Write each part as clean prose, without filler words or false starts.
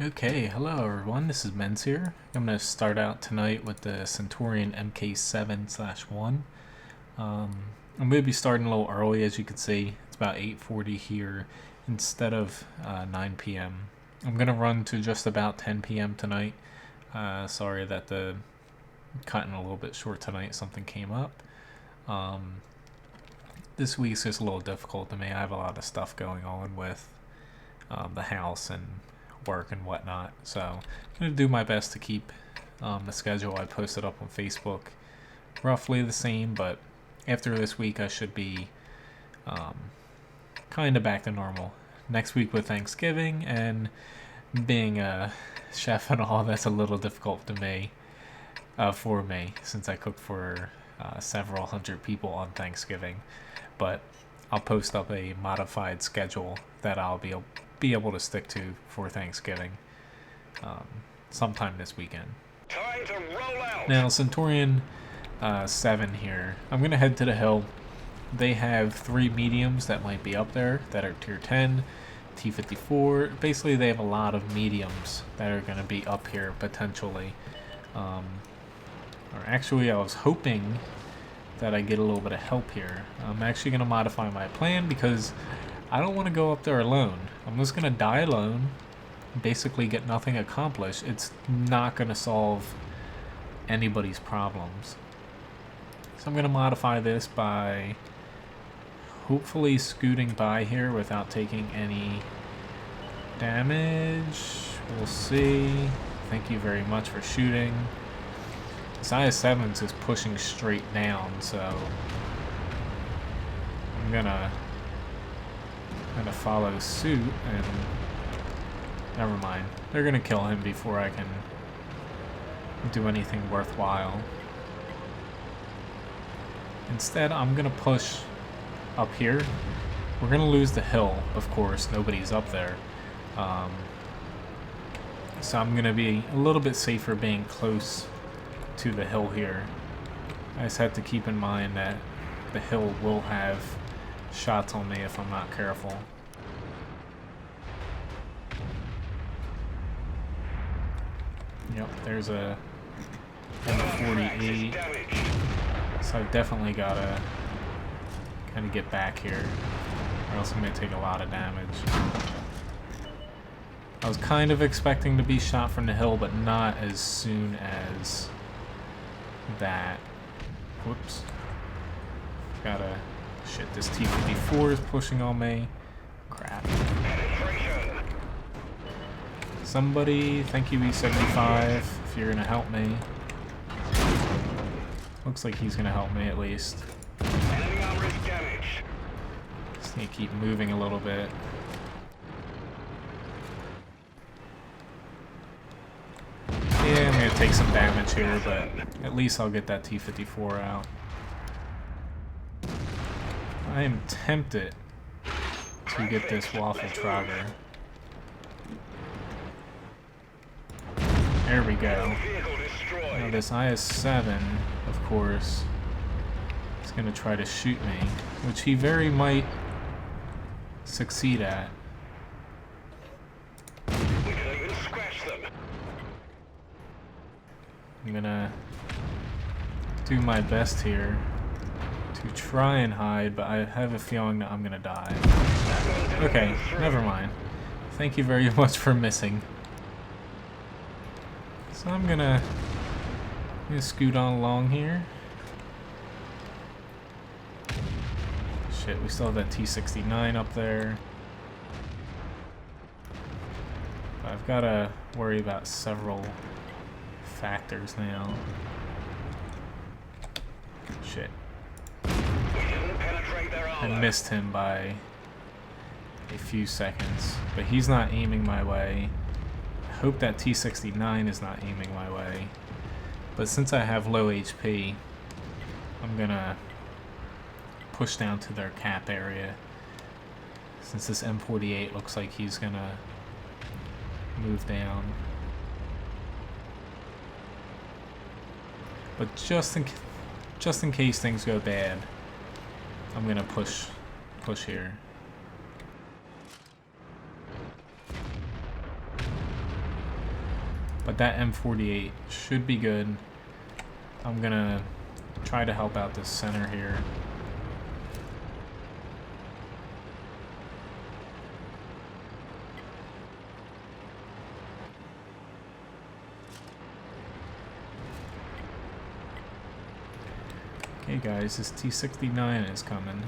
Okay, hello everyone, this is Menz here. I'm going to start out tonight with the Centurion MK7/1. I'm going to be starting a little early, as you can see. It's about 8:40 here instead of 9 p.m. I'm going to run to just about 10 p.m. tonight. Sorry that the cutting a little bit short tonight, something came up. This week's just a little difficult to me. I have a lot of stuff going on with the house and work and whatnot, so I'm going to do my best to keep the schedule I posted up on Facebook roughly the same, but after this week I should be kind of back to normal. Next week with Thanksgiving and being a chef and all, that's a little difficult to me, for me, since I cooked for several hundred people on Thanksgiving, but I'll post up a modified schedule that I'll be able to stick to for Thanksgiving sometime this weekend. Time to roll out. Now, Centurion 7 here. I'm going to head to the hill. They have 3 mediums that might be up there that are tier 10, T54. Basically, they have a lot of mediums that are going to be up here potentially. Or actually, I was hoping that I get a little bit of help here. I'm actually going to modify my plan because I don't want to go up there alone. I'm just going to die alone, basically get nothing accomplished. It's not going to solve anybody's problems. So I'm going to modify this by hopefully scooting by here without taking any damage. We'll see. Thank you very much for shooting. This IS-7's is pushing straight down, so I'm gonna follow suit, and never mind. They're gonna kill him before I can do anything worthwhile. Instead, I'm gonna push up here. We're gonna lose the hill, of course. Nobody's up there. So I'm gonna be a little bit safer being close to the hill here. I just have to keep in mind that the hill will have shots on me if I'm not careful. Yep, there's a M48. So I've definitely gotta kind of get back here, or else I'm gonna take a lot of damage. I was kind of expecting to be shot from the hill, but not as soon as that. Whoops. Gotta... Shit, this T-54 is pushing on me. Crap. Somebody, thank you E75, if you're gonna help me. Looks like he's gonna help me at least. Just need to keep moving a little bit. Yeah, I'm gonna take some damage here, but at least I'll get that T-54 out. I am tempted to get this Waffle Trogger. There we go. Now this IS-7, of course, is going to try to shoot me, which he very might succeed at. I'm going to do my best here to try and hide, but I have a feeling that I'm going to die. Okay, never mind. Thank you very much for missing. So I'm gonna scoot on along here. Shit, we still have that T-69 up there. But I've gotta worry about several factors now. Shit. I missed him by a few seconds, but he's not aiming my way. I hope that T-69 is not aiming my way, but since I have low HP, I'm gonna push down to their cap area, since this M48 looks like he's gonna move down. But just in case things go bad, I'm gonna push here. But that M48 should be good. I'm gonna try to help out this center here. Okay guys, this T69 is coming.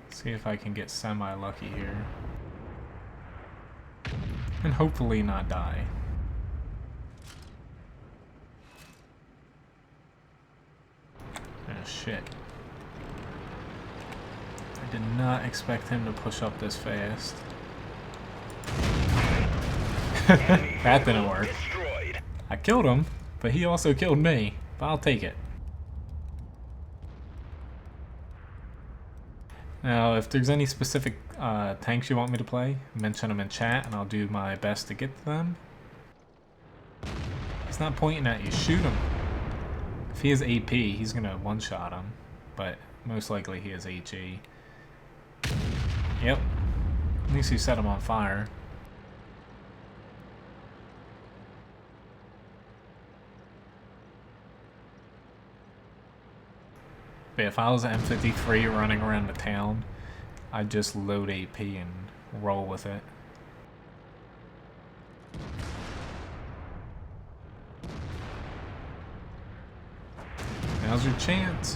See if I can get semi-lucky here. And hopefully not die. Oh shit. I did not expect him to push up this fast. That didn't work. Destroyed. I killed him, but he also killed me. But I'll take it. Now, if there's any specific tanks you want me to play, mention them in chat and I'll do my best to get to them. He's not pointing at you, shoot him. If he has AP, he's gonna one-shot him, but most likely he has HE. Yep, at least he set him on fire. But if I was an M53 running around the town, I'd just load AP and roll with it. Now's your chance.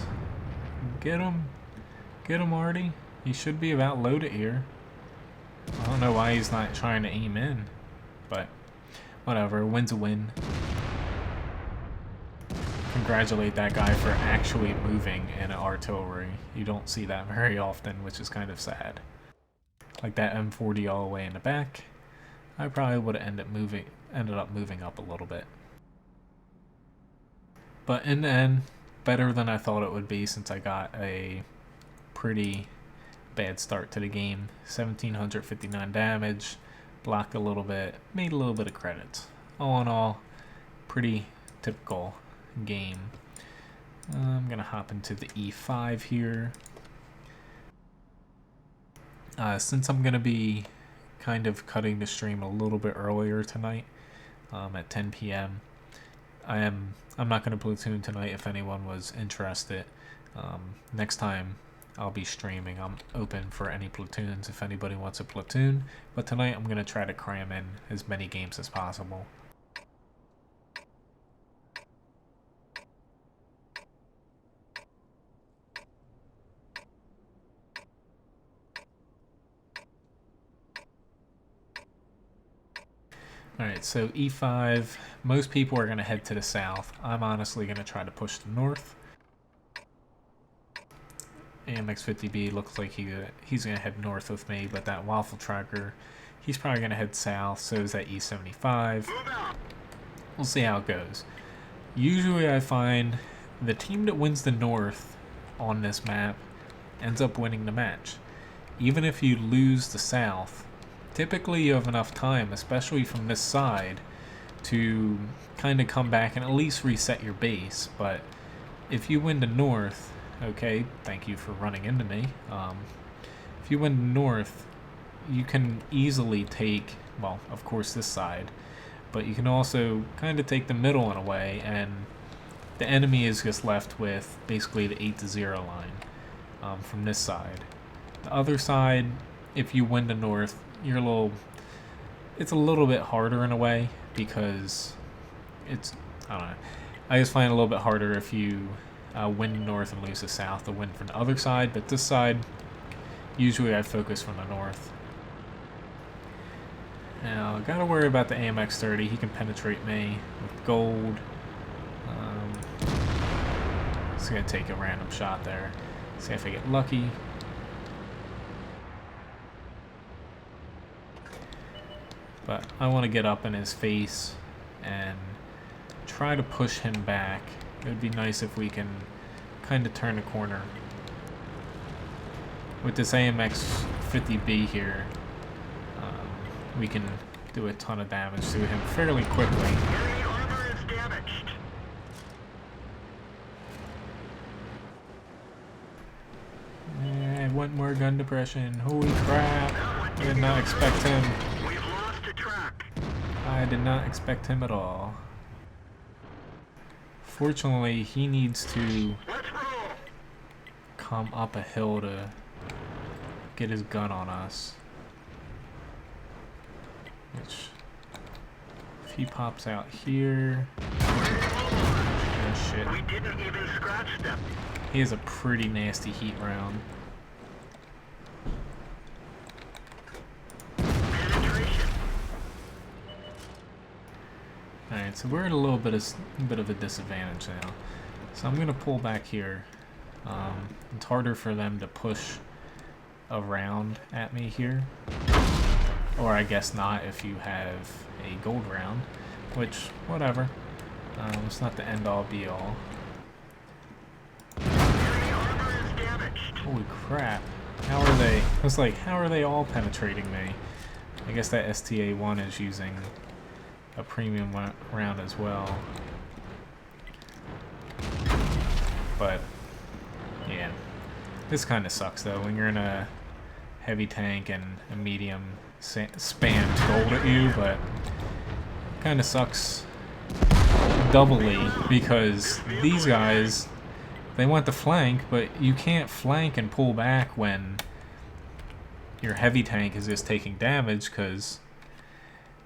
Get him. Get him, Artie. He should be about loaded here. I don't know why he's not trying to aim in, but whatever. Win's a win. Congratulate that guy for actually moving in artillery. You don't see that very often, which is kind of sad. Like that M40 all the way in the back. I probably would have ended up moving up a little bit. But in the end, better than I thought it would be since I got a pretty bad start to the game. 1759 damage, blocked a little bit, made a little bit of credits. All in all, pretty typical game. I'm gonna hop into the E5 here. Since I'm gonna be kind of cutting the stream a little bit earlier tonight, at 10 p.m. I'm not gonna platoon tonight if anyone was interested. Next time I'll be streaming. I'm open for any platoons if anybody wants a platoon, but tonight I'm gonna try to cram in as many games as possible. Alright, so E5, most people are going to head to the south. I'm honestly going to try to push the north. AMX-50B looks like he's going to head north with me, but that Waffle Tracker, he's probably going to head south, so is that E75. We'll see how it goes. Usually I find the team that wins the north on this map ends up winning the match. Even if you lose the south, typically you have enough time, especially from this side, to kind of come back and at least reset your base. But if you win the north, okay, thank you for running into me. If you win the north, you can easily take, well, of course this side, but you can also kind of take the middle in a way, and the enemy is just left with basically the 8-0 line from this side. The other side, if you win the north, it's a little bit harder in a way, because it's, I don't know, I just find it a little bit harder if you win north and lose the south to win from the other side, but this side, usually I focus from the north. Now, I gotta worry about the AMX-30, he can penetrate me with gold. Just gonna take a random shot there, see if I get lucky. But I want to get up in his face and try to push him back. It would be nice if we can kind of turn the corner. With this AMX-50B here, we can do a ton of damage to him fairly quickly. Enemy armor is damaged. want more gun depression. Holy crap. I did not expect him. We've lost a track. I did not expect him at all. Fortunately, he needs to Let's roll. come up a hill to get his gun on us. Which, if he pops out here... Oh shit. We didn't even scratch them. He has a pretty nasty heat round. Penetration. Alright, so we're at a little bit of a disadvantage now. So I'm gonna pull back here. It's harder for them to push around at me here. Or I guess not if you have a gold round, which, whatever. It's not the end all be all. Enemy armor is damaged. Holy crap. How are they? I was like, how are they all penetrating me? I guess that STA-1 is using a premium round as well. But, yeah. This kind of sucks though, when you're in a heavy tank and a medium spams gold at you, but kind of sucks doubly because these guys, they want to flank, but you can't flank and pull back when your heavy tank is just taking damage because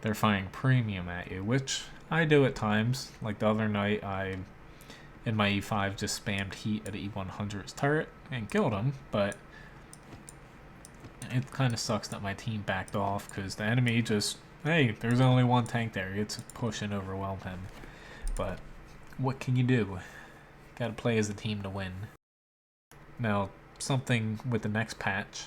they're firing premium at you, which I do at times. Like the other night, I, in my E5, just spammed heat at E100's turret and killed him, but it kind of sucks that my team backed off because the enemy just, hey, there's only one tank there, it's push and overwhelm him. But what can you do? Gotta play as a team to win. Now, something with the next patch,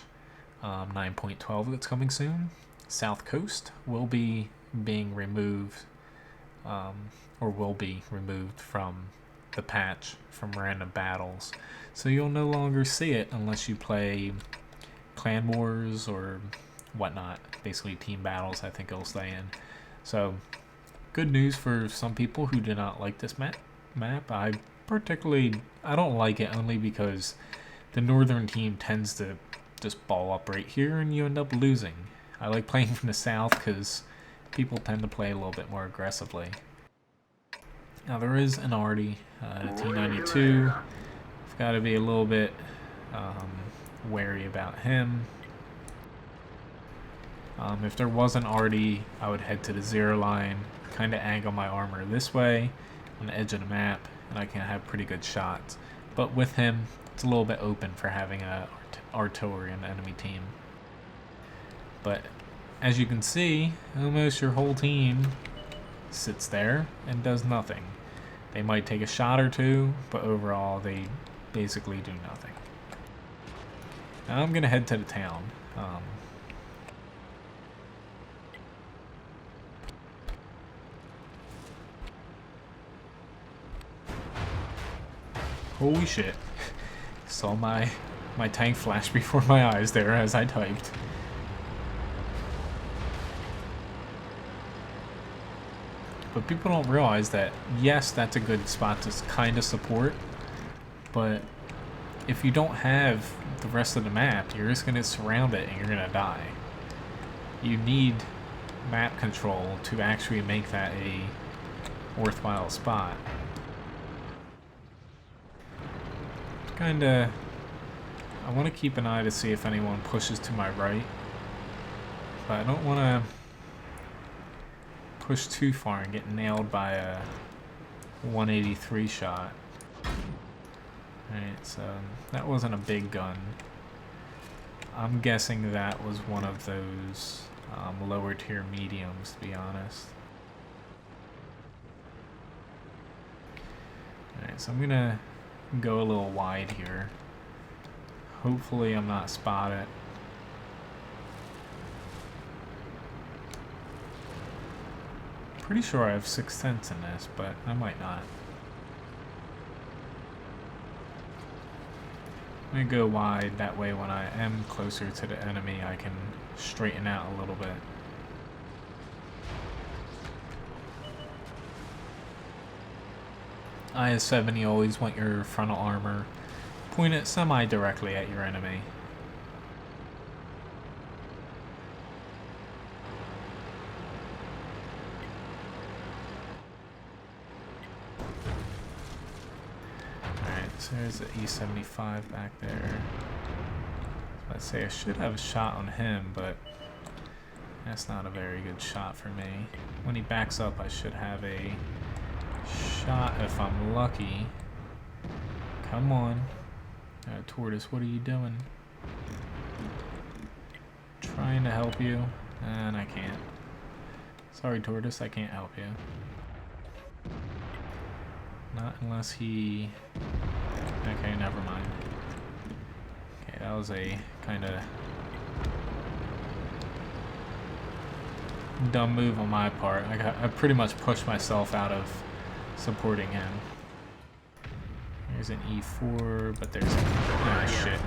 9.12 that's coming soon, South Coast will be being removed, or will be removed from the patch from random battles. So you'll no longer see it unless you play Clan Wars or whatnot. Basically team battles, I think it'll stay in. So, good news for some people who did not like this map. I don't like it only because the northern team tends to just ball up right here and you end up losing. I like playing from the south because people tend to play a little bit more aggressively. Now there is an Artie, T92. I've got to be a little bit wary about him. If there was an Artie, I would head to the 0 line, kind of angle my armor this way on the edge of the map, and I can have pretty good shots. But with him, it's a little bit open for having a artillery on the enemy team. But as you can see, almost your whole team sits there and does nothing. They might take a shot or two, but overall they basically do nothing. Now I'm gonna head to the town. Holy shit. Saw my tank flash before my eyes there as I typed. But people don't realize that, yes, that's a good spot to kind of support, but if you don't have the rest of the map, you're just going to surround it and you're going to die. You need map control to actually make that a worthwhile spot. Kinda, I want to keep an eye to see if anyone pushes to my right, but I don't want to push too far and get nailed by a 183 shot. Alright, so that wasn't a big gun. I'm guessing that was one of those lower tier mediums, to be honest. Alright, so I'm gonna go a little wide here. Hopefully I'm not spotted. Pretty sure I have 6th sense in this, but I might not. I'm gonna go wide, that way when I am closer to the enemy I can straighten out a little bit. IS-7, you always want your frontal armor pointed semi-directly at your enemy. So there's the E75 back there. I'd say I should have a shot on him, but that's not a very good shot for me. When he backs up, I should have a shot if I'm lucky. Come on. Tortoise, what are you doing? Trying to help you, and I can't. Sorry, Tortoise, I can't help you. Not unless he... Okay, never mind. Okay, that was a kind of dumb move on my part. I pretty much pushed myself out of supporting him. There's an E4, but there's a... Oh, shit.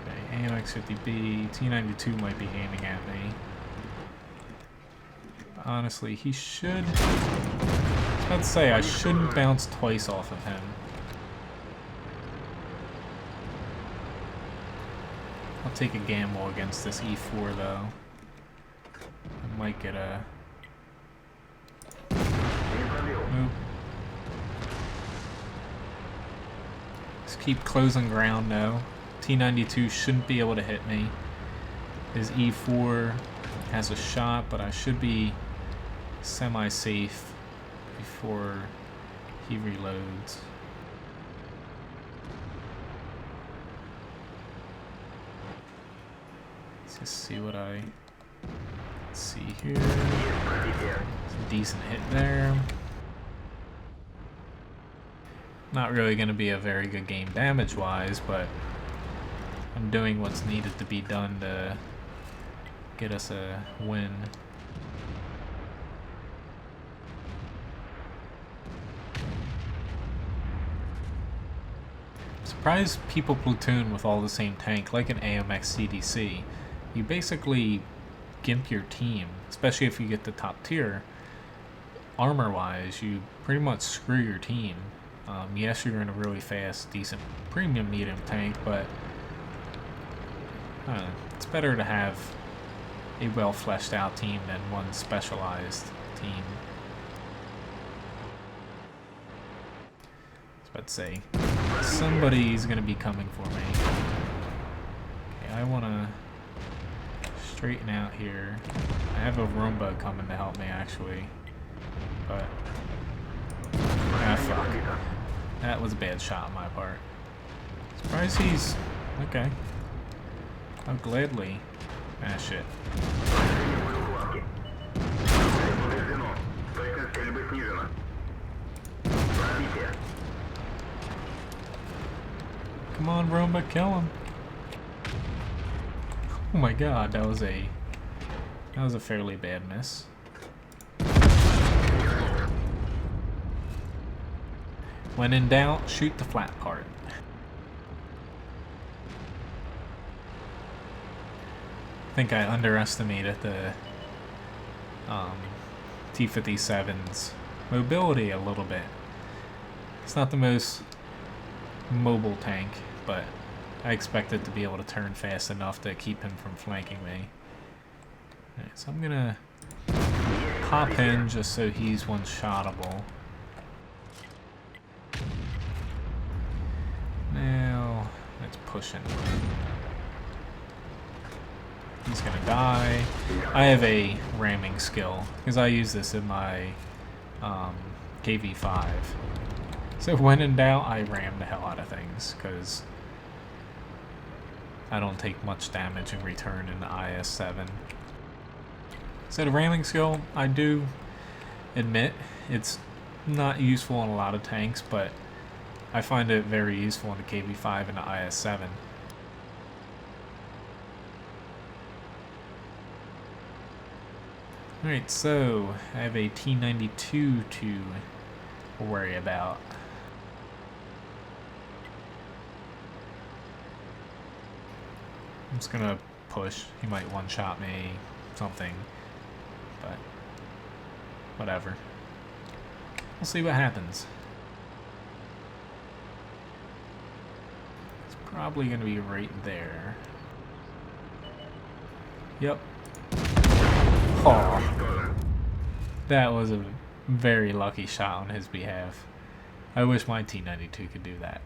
Okay, AMX-50B, T-92 might be aiming at me. But honestly, he should... I was about to say, I shouldn't bounce twice off of him. I'll take a gamble against this E4, though. I might get a... Nope. Just keep closing ground now. T-92 shouldn't be able to hit me. His E4 has a shot, but I should be semi-safe before he reloads. Let's just see what I see here. It's a decent hit there. Not really going to be a very good game damage-wise, but I'm doing what's needed to be done to get us a win. I'm surprised people platoon with all the same tank, like an AMX CDC. You basically gimp your team, especially if you get the top tier. Armor-wise, you pretty much screw your team. Yes, you're in a really fast, decent premium medium tank, but it's better to have a well fleshed out team than one specialized team. I was about to say, somebody's going to be coming for me. Okay, I want to straighten out here. I have a Roomba coming to help me, actually, but fuck. That was a bad shot on my part. Surprised he's... Okay. I'll gladly... Ah, shit. Come on, Roomba, kill him. Oh my god, that was a fairly bad miss. When in doubt, shoot the flat part. I think I underestimated the T-57's mobility a little bit. It's not the most mobile tank, but I expected to be able to turn fast enough to keep him from flanking me. Alright, so I'm gonna pop in just so he's one-shottable. Now, let's push in. He's gonna die. I have a ramming skill, because I use this in my KV-5. So when in doubt, I ram the hell out of things, because I don't take much damage in return in the IS-7. So the ramming skill, I do admit, it's not useful in a lot of tanks, but I find it very useful in the KV-5 and the IS-7. Alright, so I have a T-92 to worry about. I'm just gonna push. He might one-shot me, something, but whatever. We'll see what happens. It's probably gonna be right there. Yep. Oh, that was a very lucky shot on his behalf. I wish my T92 could do that.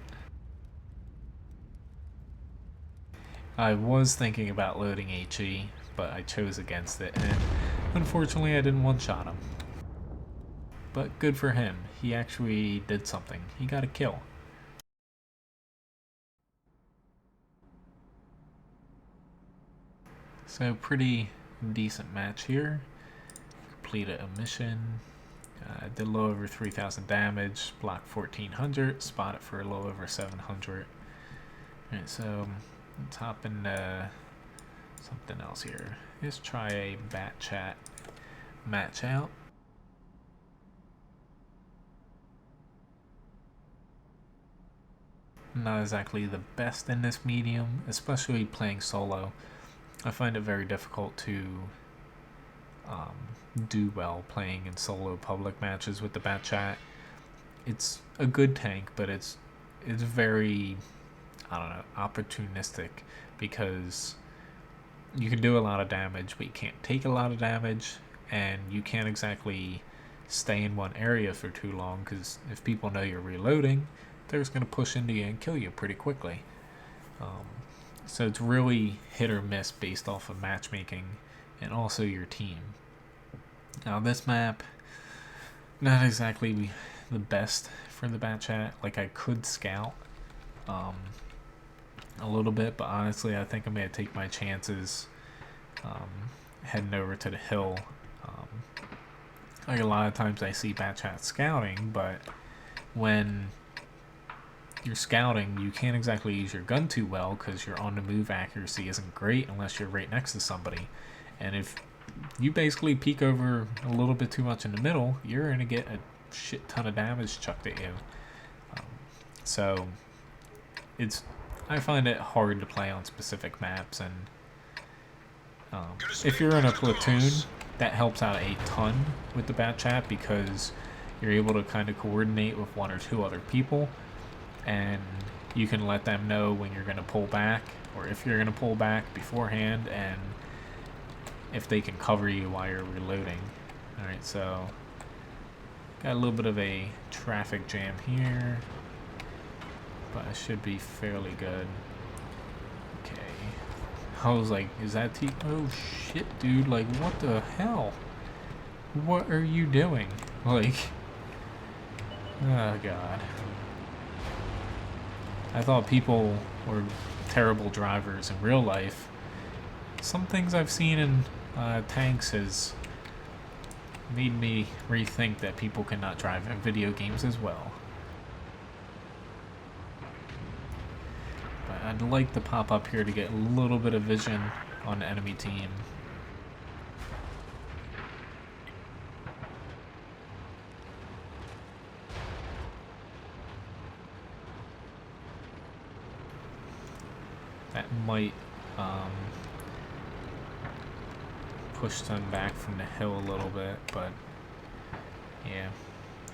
I was thinking about loading HE, but I chose against it, and unfortunately I didn't one-shot him. But good for him, he actually did something. He got a kill. So pretty decent match here. Completed a mission. Did a little over 3,000 damage, blocked 1,400, spotted for a little over 700. Alright, so let's hop into something else here. Let's try a bat chat match out. Not exactly the best in this medium, especially playing solo. I find it very difficult to do well playing in solo public matches with the bat chat. It's a good tank, but it's very, I don't know, opportunistic, because you can do a lot of damage, but you can't take a lot of damage, and you can't exactly stay in one area for too long, because if people know you're reloading, they're just going to push into you and kill you pretty quickly. So it's really hit or miss based off of matchmaking and also your team. Now this map, not exactly the best for the bat chat. Like, I could scout a little bit, but honestly I think I'm going to take my chances heading over to the hill. Like, a lot of times I see bat chat scouting, but when you're scouting, you can't exactly use your gun too well because your on-the-move accuracy isn't great unless you're right next to somebody. And if you basically peek over a little bit too much in the middle, you're going to get a shit ton of damage chucked at you. So I find it hard to play on specific maps, and if you're in a platoon, that helps out a ton with the bat chat, because you're able to kind of coordinate with one or two other people, and you can let them know when you're going to pull back, or if you're going to pull back beforehand, and if they can cover you while you're reloading. Alright, so got a little bit of a traffic jam here, but it should be fairly good. Okay. I was like, is that T? Oh shit, dude, like, what the hell? What are you doing? Like, oh god. I thought people were terrible drivers in real life. Some things I've seen in tanks has made me rethink that people cannot drive in video games as well. But I'd like to pop up here to get a little bit of vision on the enemy team. That might push them back from the hill a little bit, but yeah,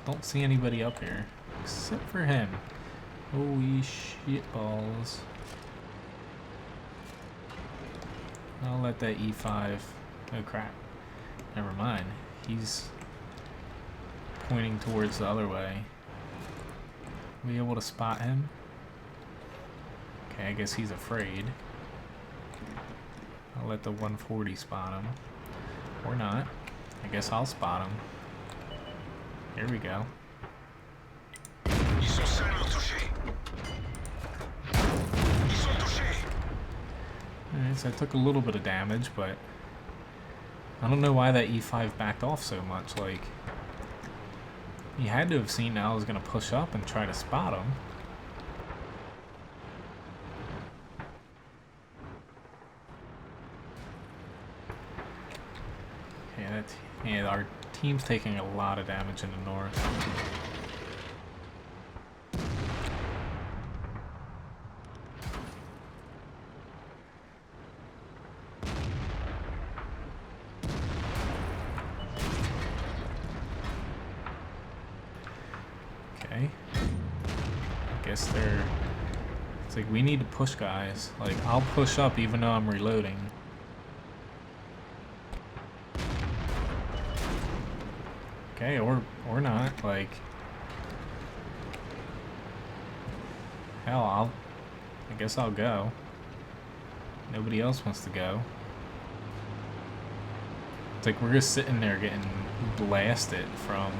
don't see anybody up here except for him. Holy shit balls. I'll let that E5. Oh crap, never mind, he's pointing towards the other way. Are we able to spot him? Okay, I guess he's afraid. I'll let the 140 spot him. Or not. I guess I'll spot him. Here we go. Alright, so I took a little bit of damage, but I don't know why that E5 backed off so much. Like, he had to have seen that I was going to push up and try to spot him. Yeah, our team's taking a lot of damage in the north. Okay. I guess it's like we need to push, guys. Like, I'll push up even though I'm reloading. Okay, or not, like, Hell, I guess I'll go. Nobody else wants to go. It's like we're just sitting there getting blasted from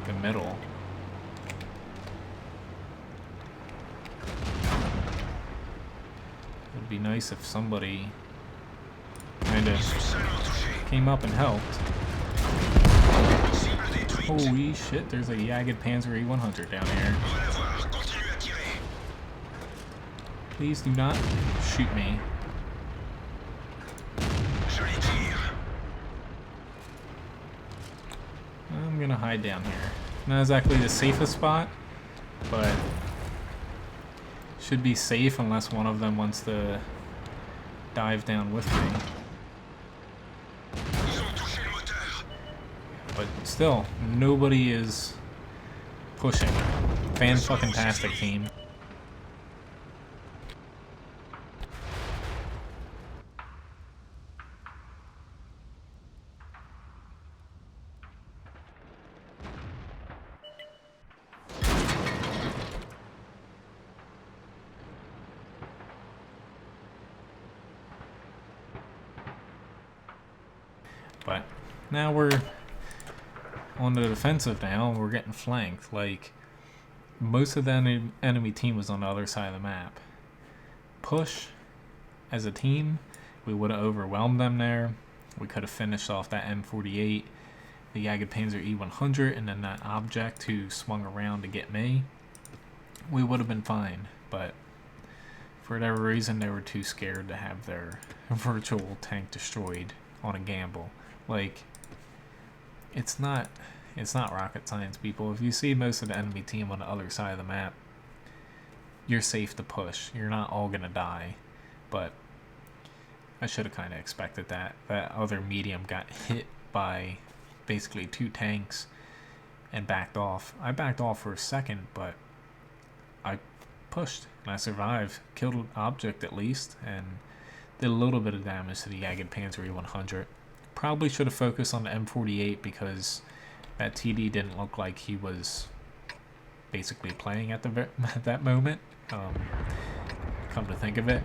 the middle. It'd be nice if somebody kind of came up and helped. Holy shit, there's a Jagged Panzer E100 down here. Please do not shoot me. I'm gonna hide down here. Not exactly the safest spot, but should be safe unless one of them wants to dive down with me. But still, nobody is pushing. Fan-fucking-tastic, team. But now we're on the defensive now, and we're getting flanked. Like, most of the enemy team was on the other side of the map. Push as a team, we would have overwhelmed them there. We could have finished off that M48, the Jagged Panzer E100, and then that object who swung around to get me. We would have been fine, but for whatever reason, they were too scared to have their virtual tank destroyed on a gamble. Like, it's not rocket science, people. If you see most of the enemy team on the other side of the map, you're safe to push. You're not all gonna die. But I should have kind of expected that. That other medium got hit by basically 2 tanks and backed off. I backed off for a second, but I pushed and I survived. Killed an object at least, and did a little bit of damage to the Jagged Panzer E100. Probably should have focused on the M48 because that TD didn't look like he was basically playing at that moment. Come to think of it,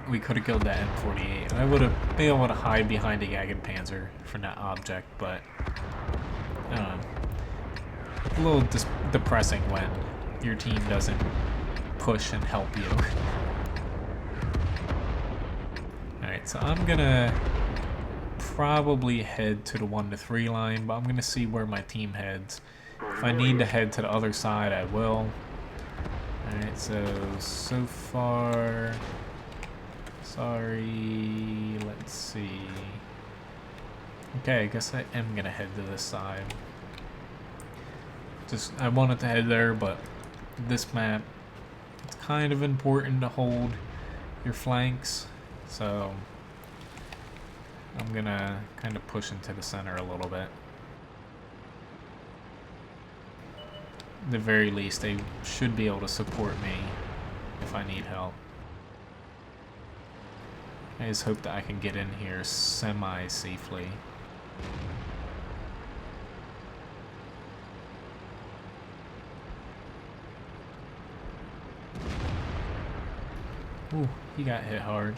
we could have killed that M48, and I would have been able to hide behind a Jagged Panzer from that object. But a little depressing when your team doesn't push and help you. Alright, so I'm gonna probably head to the 1 to 3 line, but I'm gonna see where my team heads. If I need to head to the other side, I will. Alright, so far, sorry, let's see. Okay, I guess I am gonna head to this side. I wanted to head there, but this map, it's kind of important to hold your flanks, so I'm gonna kind of push into the center a little bit. At the very least, they should be able to support me if I need help. I just hope that I can get in here semi-safely. Ooh, he got hit hard.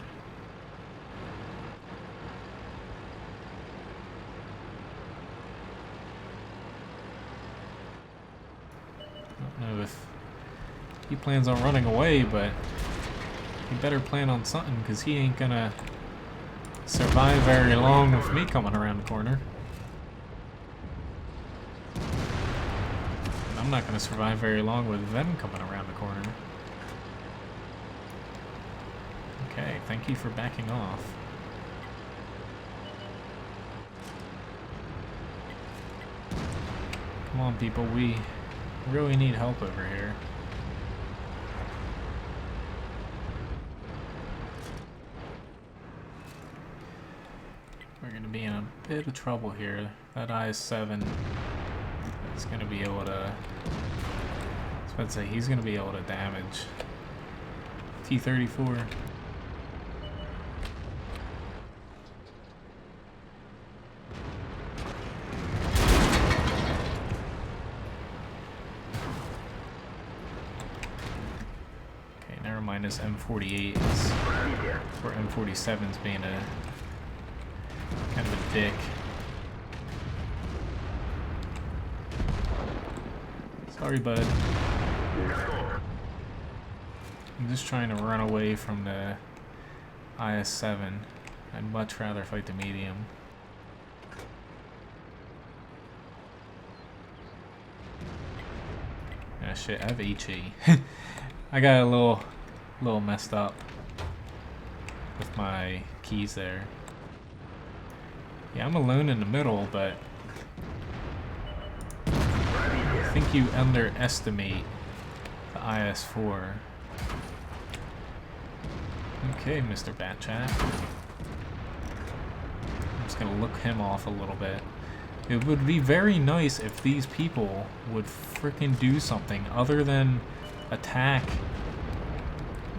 I don't know if he plans on running away, but he better plan on something, because he ain't gonna survive very long with me coming around the corner. And I'm not gonna survive very long with them coming around the corner. Okay, thank you for backing off. Come on, people, we really need help over here. We're gonna be in a bit of trouble here. That IS-7 is gonna be able to, I was about to say, he's gonna be able to damage T-34. arrow minus M48 is, or M47's being a kind of a dick. Sorry, bud. I'm just trying to run away from the IS-7. I'd much rather fight the medium. Ah, shit, I have HE. I got a little messed up with my keys there. Yeah, I'm alone in the middle, but I think you underestimate the IS-4. Okay, Mr. Batchat. I'm just gonna look him off a little bit. It would be very nice if these people would frickin' do something other than attack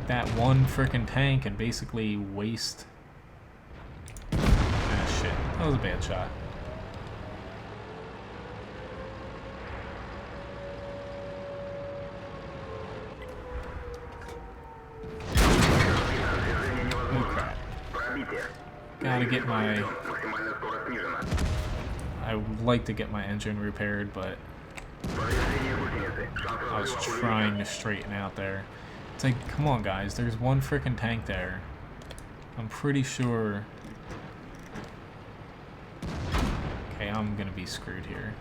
that one frickin' tank and basically waste. Ah, shit. That was a bad shot. Oh crap. Gotta get my... I would like to get my engine repaired, but I was trying to straighten out there. It's like, come on guys, there's one frickin' tank there. I'm pretty sure... Okay, I'm gonna be screwed here.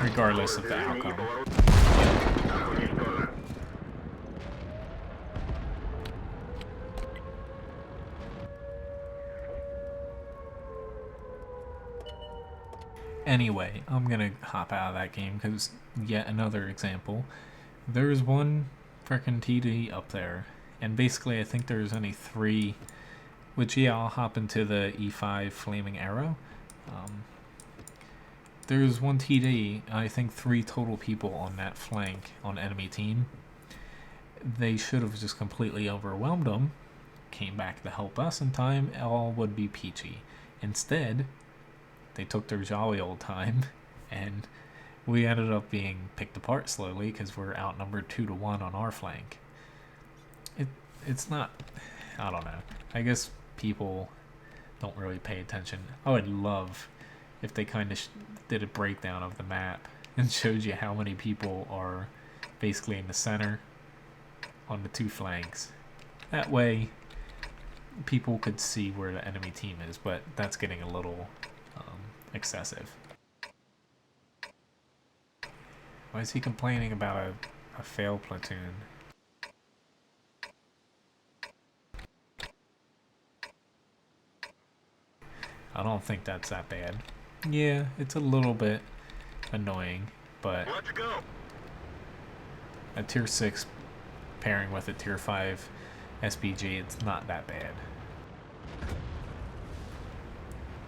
Regardless of the outcome. Anyway, I'm gonna hop out of that game because yet another example. There's one frickin' TD up there, and basically I think there's only 3, which yeah, I'll hop into the E5 Flaming Arrow. There's one TD, I think 3 total people on that flank on enemy team. They should have just completely overwhelmed them, came back to help us in time, all would be peachy. Instead, they took their jolly old time, and we ended up being picked apart slowly because we're outnumbered 2-1 on our flank. It's not... I don't know. I guess people don't really pay attention. I would love if they kind of did a breakdown of the map and showed you how many people are basically in the center on the 2 flanks. That way, people could see where the enemy team is, but that's getting a little... excessive. Why is he complaining about a failed platoon? I don't think that's that bad. Yeah, it's a little bit annoying, but Let's go. a tier 6 pairing with a tier 5 SPG, it's not that bad.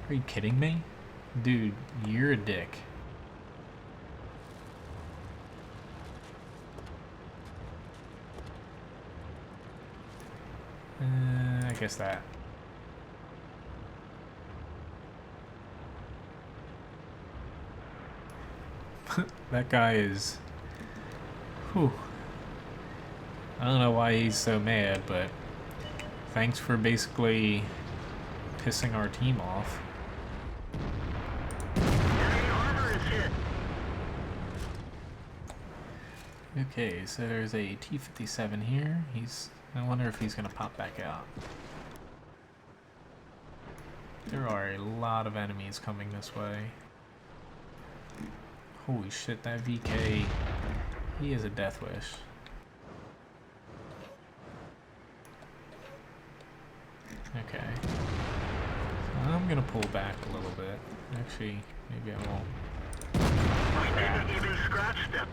Are you kidding me? Dude, you're a dick. I guess that. That guy is... Whew. I don't know why he's so mad, but thanks for basically pissing our team off. Okay, so there's a T-57 here. I wonder if he's gonna pop back out. There are a lot of enemies coming this way. Holy shit, that VK, he is a death wish. Okay. So I'm gonna pull back a little bit. Actually, maybe I won't. We didn't even scratch them.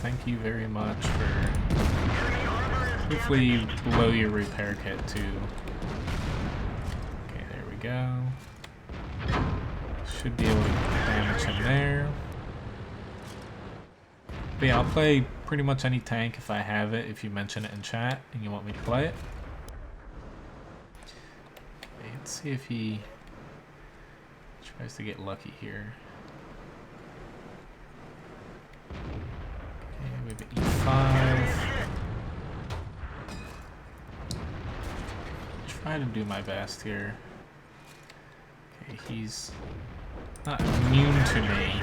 Thank you very much for... Hopefully blow your repair kit too. Okay, there we go. Should be able to damage him there. But yeah, I'll play pretty much any tank if I have it, if you mention it in chat and you want me to play it. Okay, let's see if he tries to get lucky here. Okay, we have E5. Try to do my best here. Okay, he's not immune to me,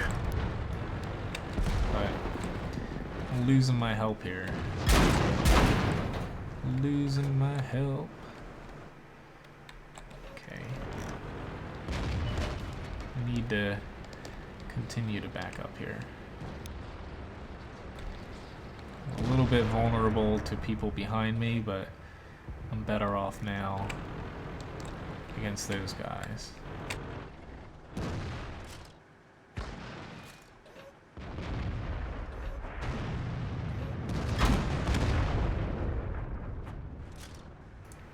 but I'm losing my help here. Losing my help. Okay. I need to continue to back up here. I'm a little bit vulnerable to people behind me, but I'm better off now against those guys.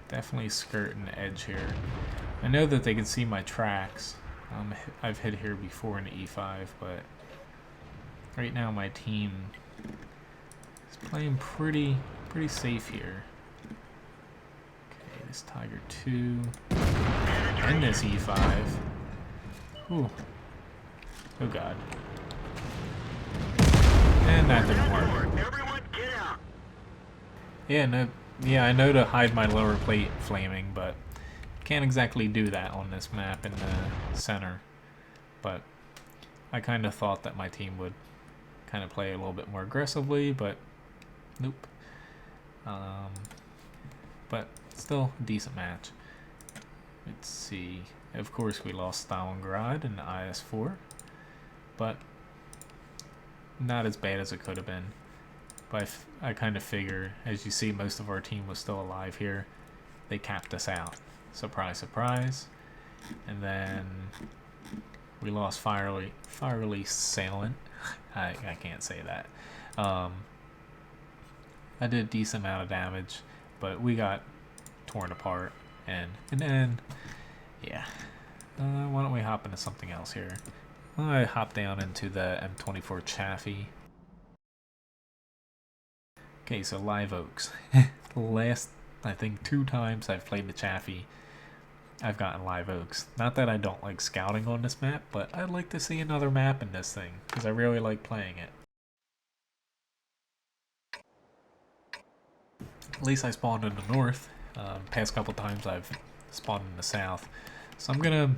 Definitely skirting the edge here. I know that they can see my tracks. I've hit here before in the E5, but right now my team is playing pretty safe here. Okay, this Tiger 2 and this E5. Ooh. Oh god. And that didn't work. Everyone get out. Yeah, no. Yeah, I know to hide my lower plate flaming, but can't exactly do that on this map in the center. But I kind of thought that my team would kind of play a little bit more aggressively, but nope. But still a decent match. Let's see. Of course, we lost Stalingrad in the IS-4, but not as bad as it could have been. But I kind of figure, as you see, most of our team was still alive here. They capped us out. Surprise, surprise. And then we lost Firely Salient. I can't say that. I did a decent amount of damage, but we got torn apart. And then, yeah. Why don't we hop into something else here? I hop down into the M24 Chaffee. Okay, so Live Oaks. The last, I think, 2 times I've played the Chaffee, I've gotten Live Oaks. Not that I don't like scouting on this map, but I'd like to see another map in this thing, because I really like playing it. At least I spawned in the north. Past couple times I've spawned in the south. So I'm gonna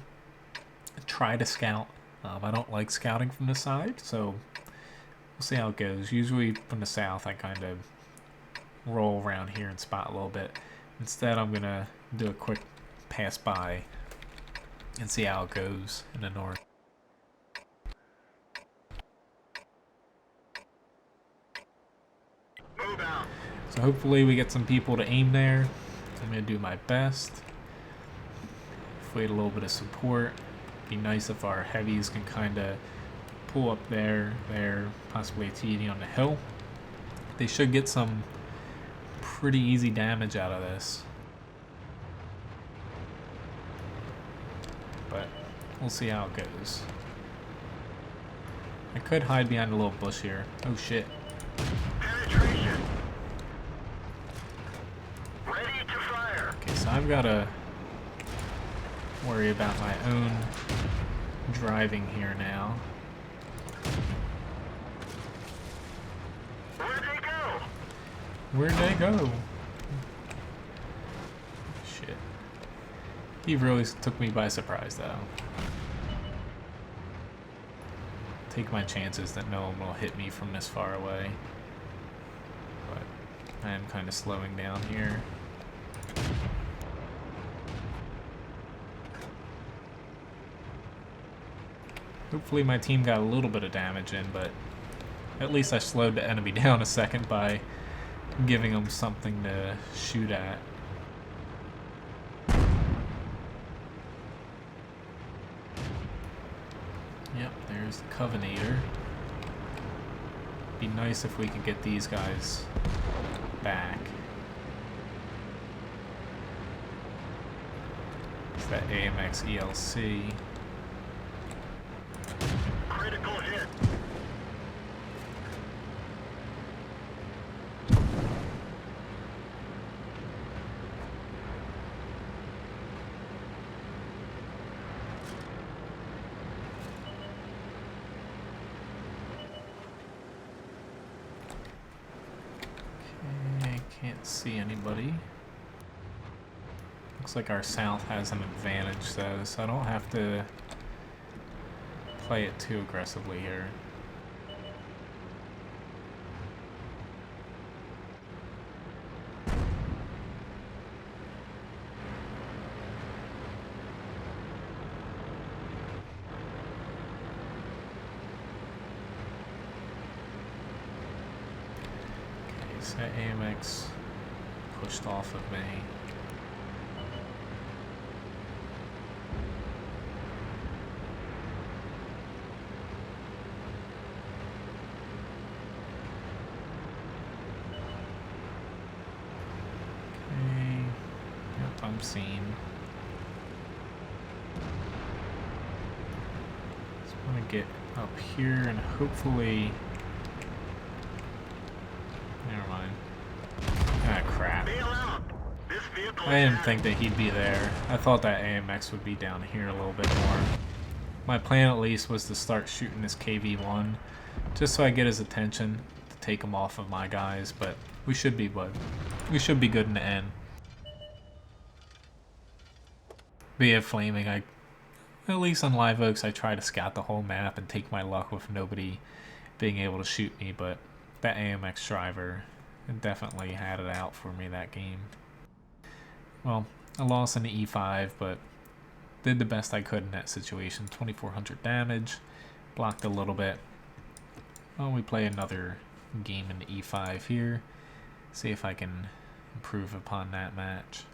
try to scout. I don't like scouting from the side, so we'll see how it goes. Usually from the south I kind of roll around here and spot a little bit. Instead I'm gonna do a quick pass by and see how it goes in the north. Move out. So hopefully we get some people to aim there. I'm gonna do my best. If we had a little bit of support, it'd be nice if our heavies can kind of pull up there, possibly a TD on the hill. They should get some pretty easy damage out of this. But we'll see how it goes. I could hide behind a little bush here. Oh shit. Penetration. Ready to fire. Okay, so I've got to worry about my own driving here now. Where'd they go? Where'd they go? Shit. He really took me by surprise, though. Take my chances that no one will hit me from this far away. But I am kind of slowing down here. Hopefully my team got a little bit of damage in, but at least I slowed the enemy down a second by giving them something to shoot at. Yep, there's the Covenator. Be nice if we could get these guys back. It's that AMX ELC. Critical hit. Can't see anybody. Looks like our south has an advantage though, so I don't have to play it too aggressively here. Okay, so that AMX pushed off of me. I'm seen. Just want to get up here and hopefully. Never mind. Ah, crap. Bail out. This vehicle I didn't is think that he'd be there. I thought that AMX would be down here a little bit more. My plan at least was to start shooting this KV-1 just so I get his attention to take him off of my guys, but we should be good. We should be good in the end. But yeah, Flaming, at least on Live Oaks, I try to scout the whole map and take my luck with nobody being able to shoot me, but that AMX driver definitely had it out for me that game. Well, I lost in the E5, but did the best I could in that situation. 2,400 damage, blocked a little bit. Well, we play another game in the E5 here, see if I can improve upon that match.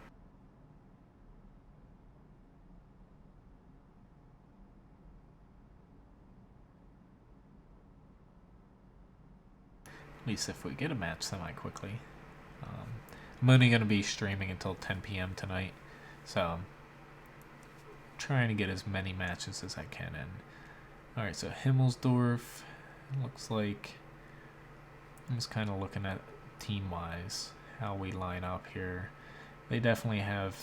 At least if we get a match semi-quickly. I'm only going to be streaming until 10 p.m. tonight, so I'm trying to get as many matches as I can in. Alright, so Himmelsdorf, looks like I'm just kind of looking at team-wise how we line up here. They definitely have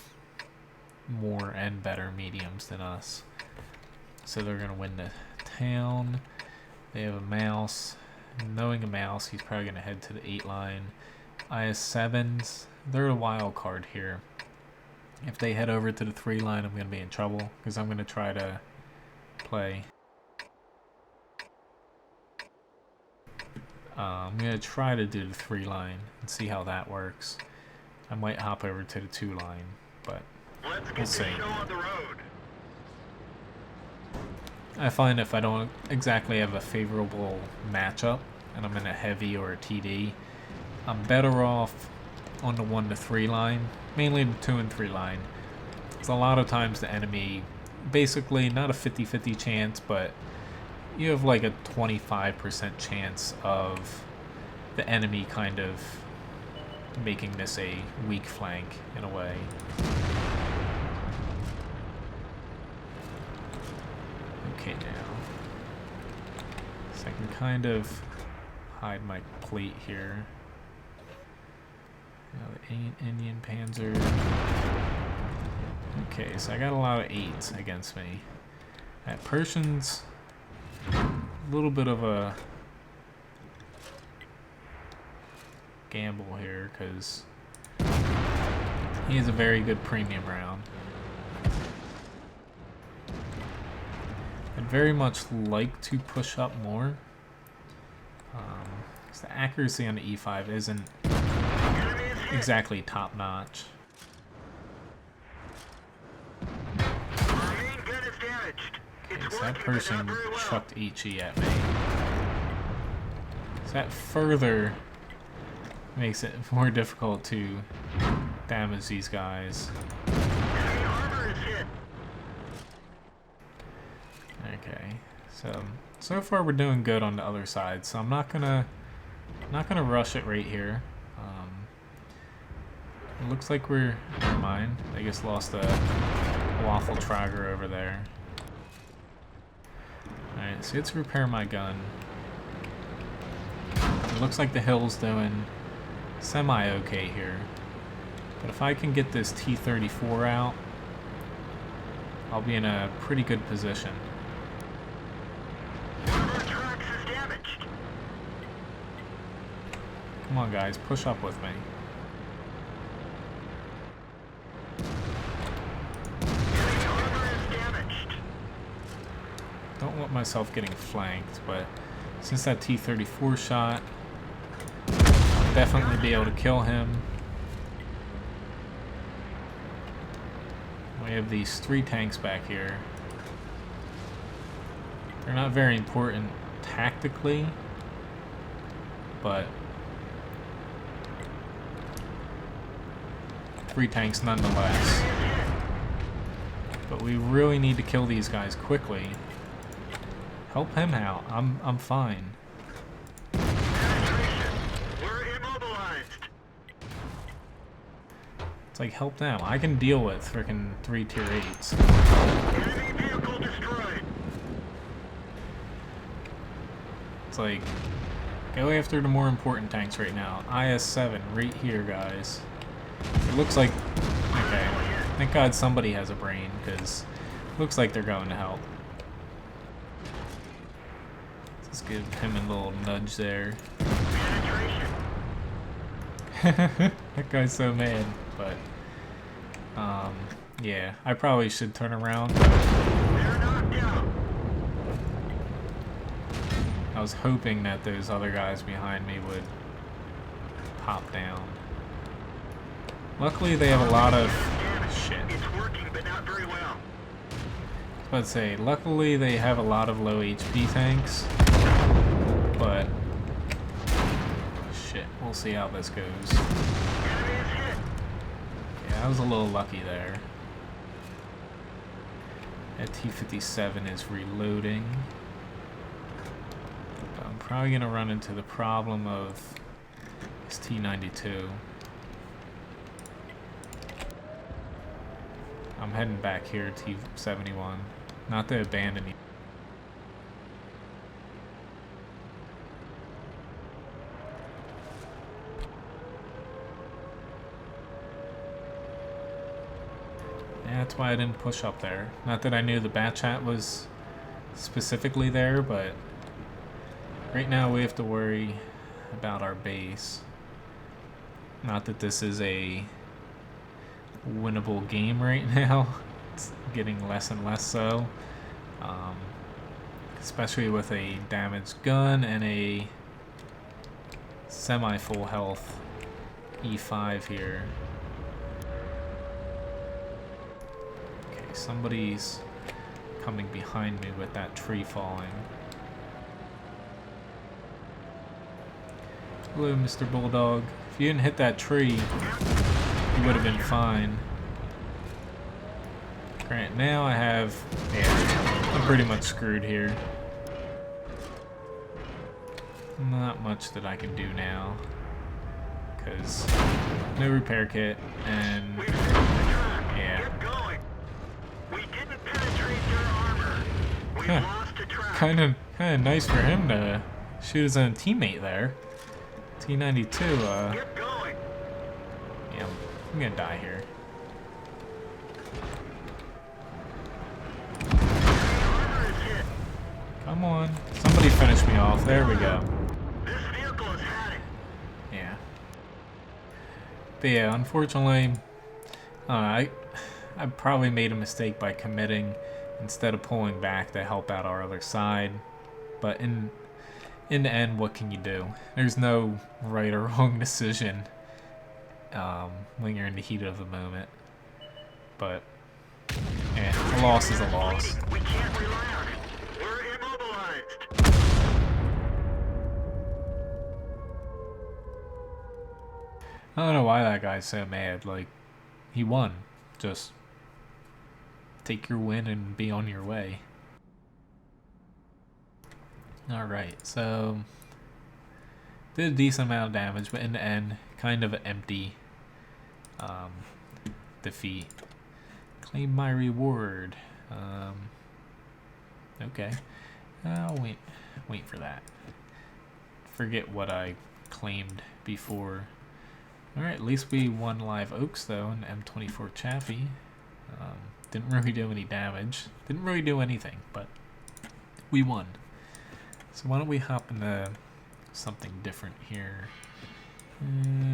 more and better mediums than us, so they're going to win the town. They have a mouse. Knowing a mouse, he's probably going to head to the 8 line. IS-7s, they're a wild card here. If they head over to the 3 line, I'm going to be in trouble because I'm going to try to play. I'm going to try to do the 3 line and see how that works. I might hop over to the 2 line, but we'll see. on the road. I find if I don't exactly have a favorable matchup and I'm in a heavy or a TD, I'm better off on the 1 to 3 line, mainly the 2 and 3 line. It's a lot of times the enemy, basically not a 50-50 chance, but you have like a 25% chance of the enemy kind of making this a weak flank in a way. Okay, now. So I can kind of hide my plate here. Now the Indian Panzer. Okay, so I got a lot of 8s against me. At Persians, a little bit of a gamble here because he has a very good premium round. I'd very much like to push up more. Because the accuracy on the E5 isn't exactly top notch. Our main gun is damaged. Okay, so that person chucked HE at me. So that further makes it more difficult to damage these guys. Enemy armor is hit. Okay, so far we're doing good on the other side, so I'm not gonna rush it right here. It looks like we're, never mind, I just lost a waffle trigger over there. Alright, so let's repair my gun. It looks like the hill's doing semi-okay here, but if I can get this T-34 out, I'll be in a pretty good position. Come on guys, push up with me. myself getting flanked, but since that T-34 shot, I'll definitely be able to kill him. We have these 3 tanks back here. They're not very important tactically, but 3 tanks nonetheless. But we really need to kill these guys quickly. Help him out. I'm fine. We're immobilized. It's like, help them. I can deal with frickin' 3 tier 8s. Enemy vehicle destroyed. It's like, go after the more important tanks right now. IS-7 right here, guys. It looks like... Okay. Thank God somebody has a brain, because it looks like they're going to help. Let's give him a little nudge there. That guy's so mad, but... yeah, I probably should turn around. They're knocked out. I was hoping that those other guys behind me would pop down. Luckily, they have a lot of... Shit. It's working, but not very well. I was about to say, luckily they have a lot of low HP tanks, but... Shit, we'll see how this goes. Enemy is hit. Yeah, I was a little lucky there. That T-57 is reloading. But I'm probably going to run into the problem of this T-92. I'm heading back here, T-71. Not to abandon you. Yeah, that's why I didn't push up there. Not that I knew the bat chat was specifically there, but right now we have to worry about our base. Not that this is a winnable game right now. It's getting less and less so. Especially with a damaged gun and a semi-full health E5 here. Okay, somebody's coming behind me with that tree falling. Hello, Mr. Bulldog. If you didn't hit that tree, you would have been fine. Grant, now I have... Yeah, I'm pretty much screwed here. Not much that I can do now. Because no repair kit, and... We've lost the track. Yeah. Keep going. We didn't penetrate their armor. We've lost the track. Kinda nice for him to shoot his own teammate there. T-92, Keep going. yeah, I'm gonna die here. Armor is hit. Come on. Somebody finish me off. There we go. This vehicle has had it. Yeah. But yeah, unfortunately, I probably made a mistake by committing instead of pulling back to help out our other side. But in the end, what can you do? There's no right or wrong decision when you're in the heat of the moment. But yeah, a loss is a loss. We can't rely on it. We're immobilized. I don't know why that guy's so mad. Like, he won. Just take your win and be on your way. Alright, so did a decent amount of damage, but in the end, kind of an empty defeat. Claim my reward. Okay. I'll wait for that. Forget what I claimed before. Alright, at least we won Live Oaks though, in M24 Chaffee. Didn't really do any damage. Didn't really do anything, but we won. So why don't we hop into something different here.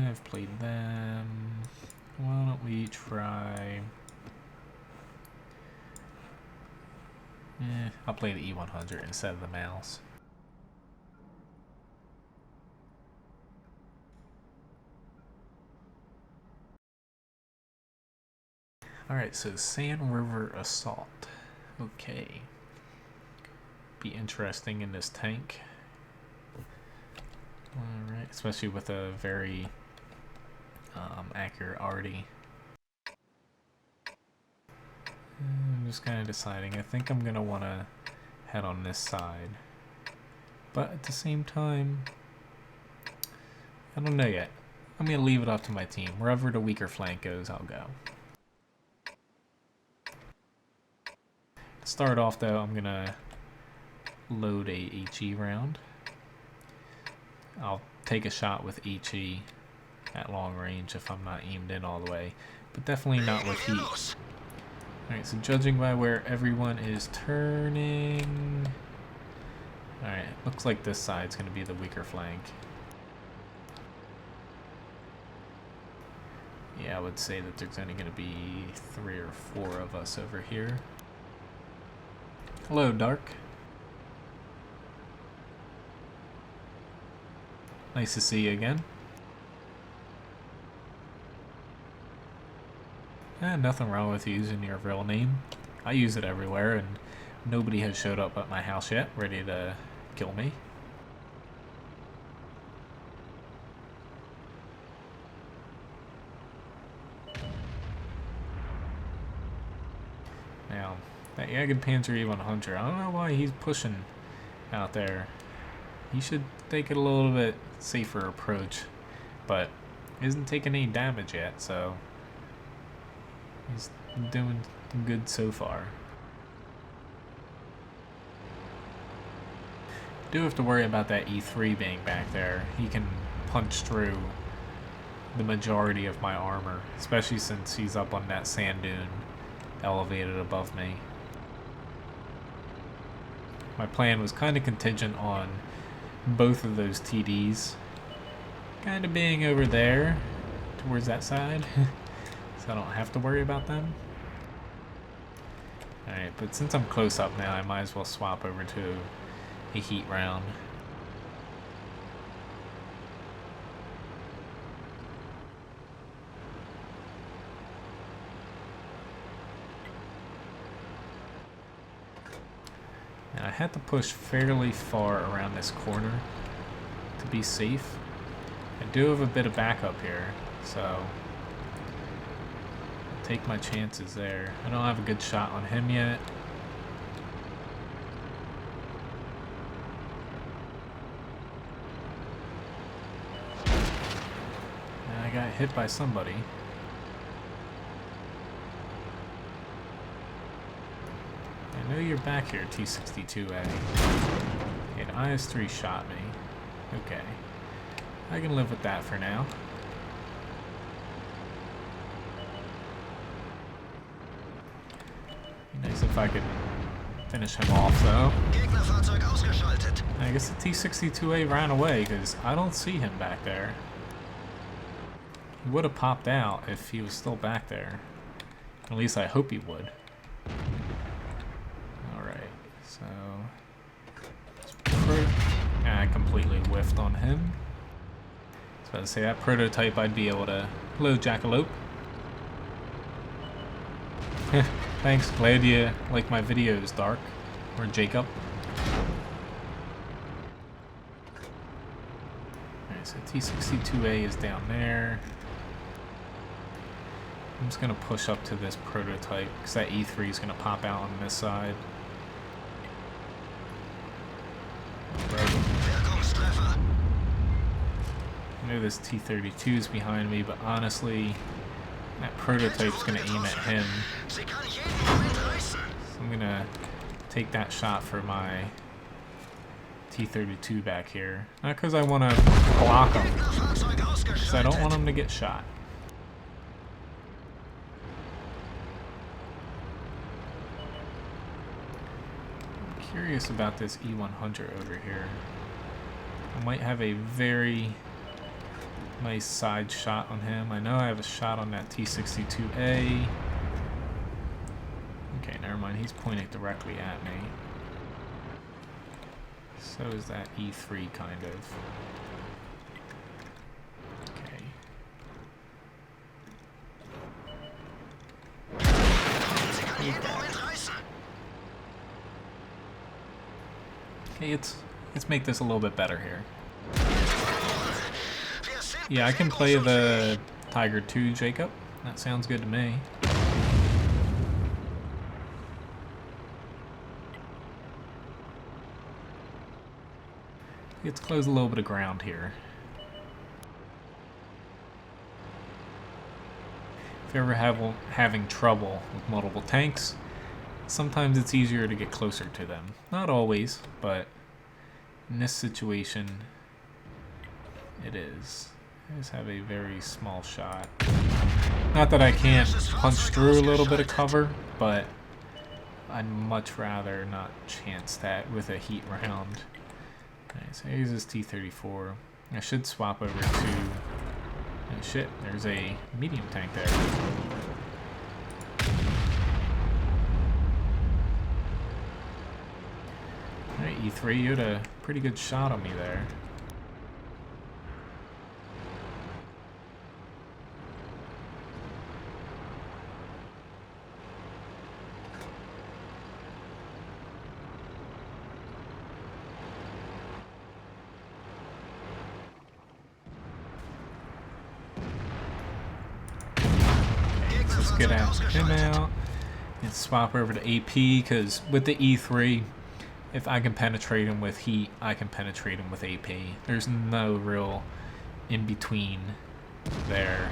I've played them. Why don't we try... I'll play the E100 instead of the mouse. Alright, so Sand River Assault. Okay. Be interesting in this tank. Alright, especially with a very accurate arty. I'm just kind of deciding. I think I'm going to want to head on this side. But at the same time, I don't know yet. I'm going to leave it up to my team. Wherever the weaker flank goes, I'll go. To start off though, I'm going to load a HE round. I'll take a shot with HE at long range if I'm not aimed in all the way, but definitely not with heat. Alright, so judging by where everyone is turning... Alright, looks like this side's going to be the weaker flank. Yeah, I would say that there's only going to be 3 or 4 of us over here. Hello, Dark. Nice to see you again. Nothing wrong with using your real name. I use it everywhere, and nobody has showed up at my house yet, ready to kill me. Now, that Jagdpanzer E100, I don't know why he's pushing out there. He should take it a little bit safer approach, but isn't taking any damage yet, so he's doing good so far. Do have to worry about that E3 being back there. He can punch through the majority of my armor, especially since he's up on that sand dune elevated above me. My plan was kind of contingent on both of those TDs kind of being over there towards that side so I don't have to worry about them. Alright, but since I'm close up now, I might as well swap over to a heat round. Now I had to push fairly far around this corner to be safe. I do have a bit of backup here, so I'll take my chances there. I don't have a good shot on him yet. And I got hit by somebody. I know you're back here, T-62A. An IS-3 shot me. Okay. I can live with that for now. Be nice if I could finish him off, though. I guess the T-62A ran away, because I don't see him back there. He would have popped out if he was still back there. At least I hope he would. So, I completely whiffed on him. I was about to say, that prototype I'd be able to... Hello, Jackalope. Thanks, glad you like my videos, Dark. Or Jacob. Alright, so T-62A is down there. I'm just going to push up to this prototype, because that E3 is going to pop out on this side. I know this T-32 is behind me, but honestly, that prototype's going to aim at him. So I'm going to take that shot for my T-32 back here. Not because I want to block him, because I don't want him to get shot. I'm curious about this E100 over here. I might have a very nice side shot on him. I know I have a shot on that T-62A. Okay, never mind. He's pointing directly at me. So is that E3, kind of. Okay. Okay, let's make this a little bit better here. Yeah, I can play the Tiger 2, Jacob. That sounds good to me. Let's close a little bit of ground here. If you're ever having trouble with multiple tanks, sometimes it's easier to get closer to them. Not always, but in this situation, it is. I just have a very small shot. Not that I can't punch through a little bit of cover, but I'd much rather not chance that with a heat round. Alright, so here's this T-34. I should swap over to... Oh shit, there's a medium tank there. Alright, E3, you had a pretty good shot on me there. Let's get him out and swap over to AP, because with the E3, if I can penetrate him with heat, I can penetrate him with AP. There's no real in-between there.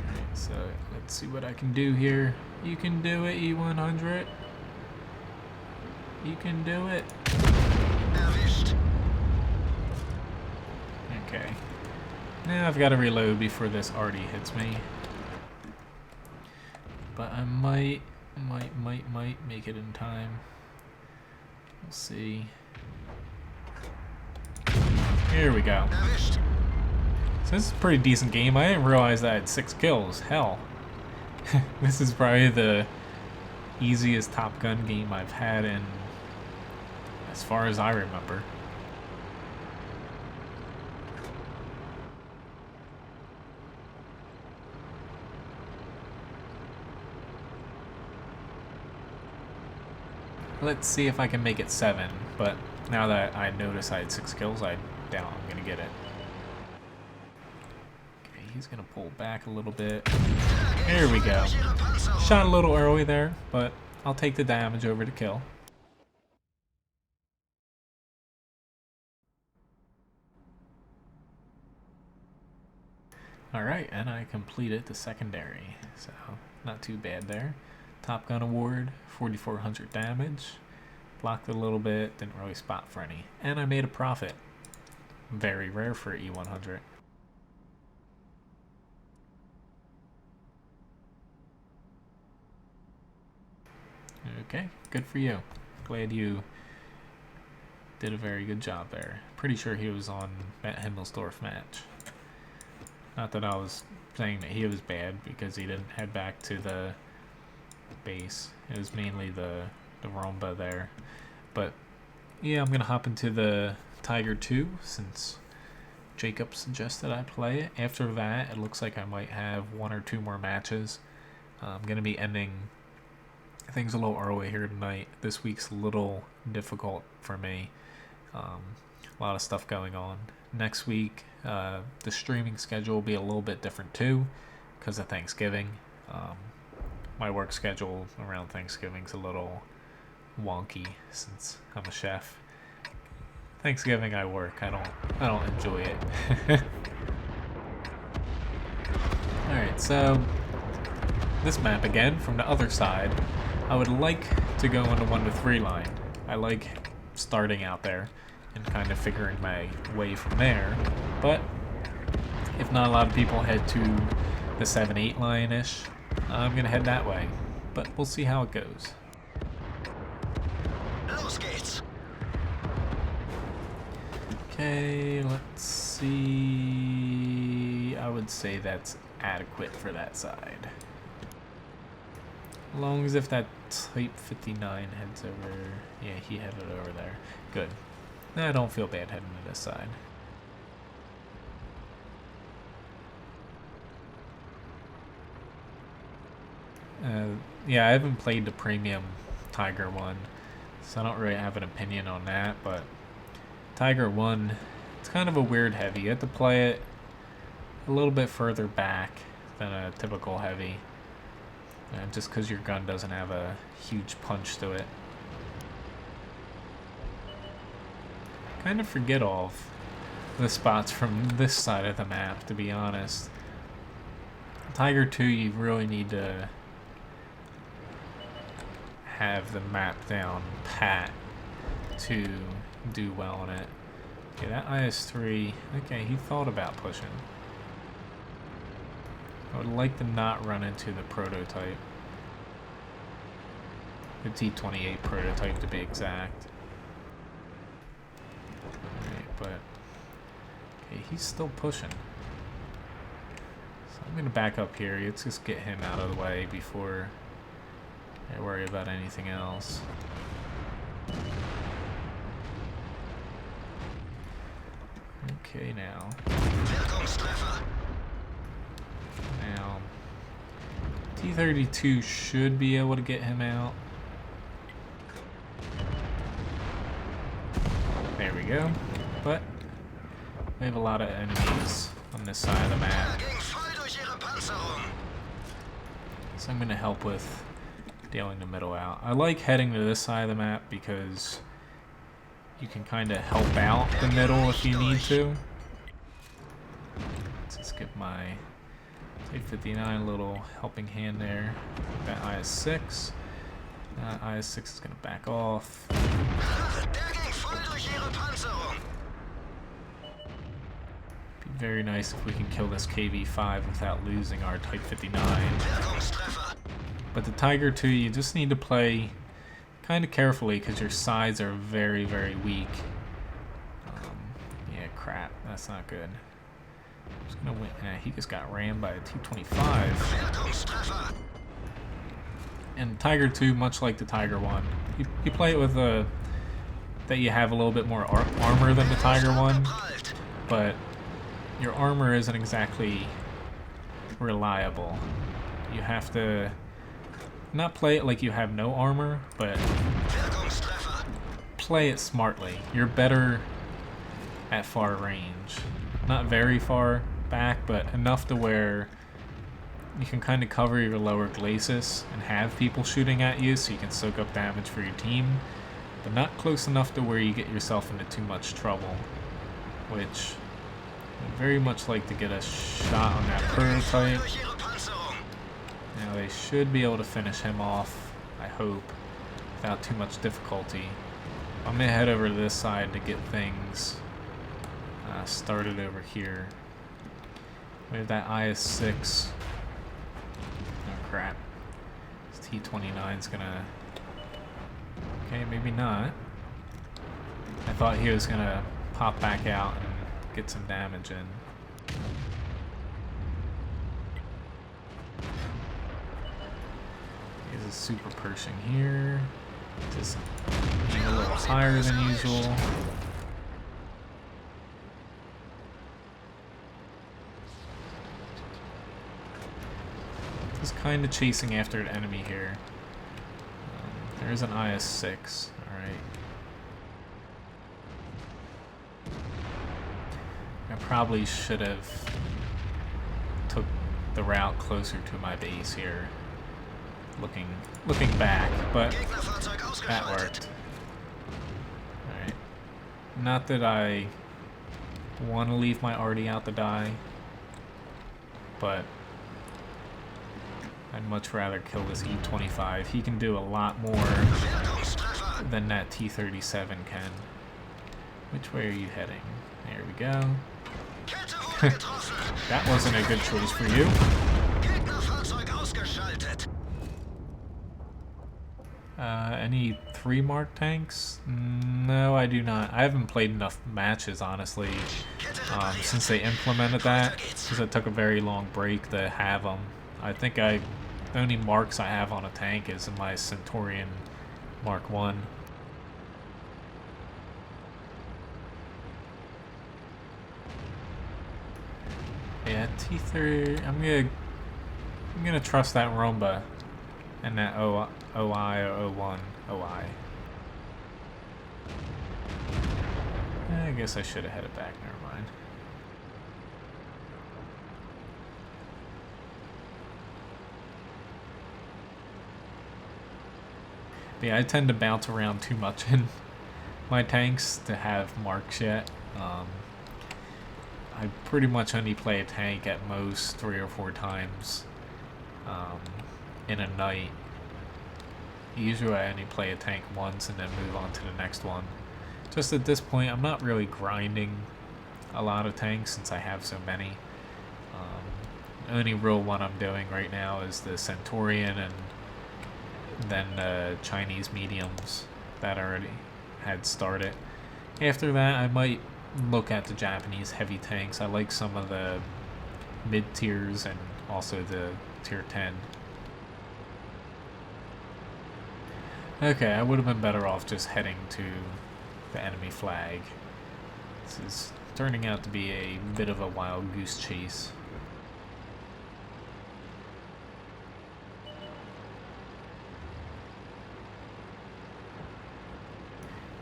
Alright, so let's see what I can do here. You can do it, E100. You can do it. Okay. Now I've got to reload before this already hits me. But I might make it in time. We'll see. Here we go. So this is a pretty decent game. I didn't realize that I had 6 kills. Hell. This is probably the easiest Top Gun game I've had in as far as I remember. Let's see if I can make it 7, but now that I notice I had 6 kills, I doubt I'm gonna get it. Okay, he's gonna pull back a little bit. There we go. Shot a little early there, but I'll take the damage over to kill. Alright, and I completed the secondary, so not too bad there. Top Gun award, 4,400 damage. Blocked a little bit, didn't really spot for any. And I made a profit. Very rare for E100. Okay, good for you. Glad you did a very good job there. Pretty sure he was on Matt Himmelsdorf match. Not that I was saying that he was bad, because he didn't head back to the base. It was mainly the Romba there. But yeah, I'm gonna hop into the Tiger 2 since Jacob suggested I play it. After that, it looks like I might have 1 or 2 more matches. I'm gonna be ending things a little early here tonight. This week's a little difficult for me. A lot of stuff going on. Next week, the streaming schedule will be a little bit different too, because of Thanksgiving. My work schedule around Thanksgiving's a little wonky since I'm a chef. Thanksgiving I work. I don't enjoy it. Alright, so this map again from the other side. I would like to go on the 1 to 3 line. I like starting out there and kind of figuring my way from there. But if not a lot of people head to the 7-8 line-ish, I'm gonna head that way, but we'll see how it goes. Okay, let's see. I would say that's adequate for that side. As long as if that Type 59 heads over... Yeah, he headed over there. Good. I don't feel bad heading to this side. Yeah, I haven't played the premium Tiger one, so I don't really have an opinion on that, but Tiger 1, it's kind of a weird heavy. You have to play it a little bit further back than a typical heavy, just because your gun doesn't have a huge punch to it. Kind of forget all of the spots from this side of the map, to be honest. Tiger 2, you really need to have the map down pat to do well in it. Okay, that IS-3, okay, he thought about pushing. I would like to not run into the prototype. The T-28 prototype, to be exact. Alright, but... okay, he's still pushing. So I'm gonna back up here. Let's just get him out of the way before I worry about anything else. Okay, now. Now, T-32 should be able to get him out. There we go. But we have a lot of enemies on this side of the map. So I'm going to help with dealing the middle out. I like heading to this side of the map because you can kind of help out the middle if you need to. Let's just give my Type 59 a little helping hand there. That IS-6. IS-6 is going to back off. Be very nice if we can kill this KV-5 without losing our Type 59. But the Tiger 2, you just need to play kind of carefully because your sides are very, very weak. Yeah, crap. That's not good. I'm just gonna win. He just got rammed by a T-25. And Tiger 2, much like the Tiger 1, you play it with that you have a little bit more armor than the Tiger 1, but your armor isn't exactly reliable. You have to not play it like you have no armor, but play it smartly. You're better at far range. Not very far back, but enough to where you can kind of cover your lower glacis and have people shooting at you so you can soak up damage for your team, but not close enough to where you get yourself into too much trouble, which I'd very much like to get a shot on that prototype. Now they should be able to finish him off, I hope, without too much difficulty. I'm going to head over to this side to get things started over here. We have that IS-6. Oh crap. This T-29's gonna... okay, maybe not. I thought he was gonna pop back out and get some damage in. He's a super Pershing here. Just aim a little higher than usual. Just kind of chasing after an enemy here. There's an IS-6. Alright. I probably should have took the route closer to my base here. Looking back, but that worked. Alright. Not that I want to leave my arty out to die, but I'd much rather kill this E-25. He can do a lot more than that T-37 can. Which way are you heading? There we go. That wasn't a good choice for you. Any 3 mark tanks? No, I do not. I haven't played enough matches, honestly, since they implemented that, because it took a very long break to have them. I think I The only marks I have on a tank is in my Centurion Mark 1. Yeah, T3. I'm gonna trust that Romba and that OI or O1 OI. I guess I should have headed back. Never mind. But yeah, I tend to bounce around too much in my tanks to have marks yet. I pretty much only play a tank at most 3 or 4 times in a night. Usually I only play a tank once and then move on to the next one. Just at this point, I'm not really grinding a lot of tanks since I have so many. The only real one I'm doing right now is the Centurion and then the Chinese mediums that already had started. After that, I might look at the Japanese heavy tanks. I like some of the mid tiers and also the tier 10. Okay, I would have been better off just heading to the enemy flag. This is turning out to be a bit of a wild goose chase.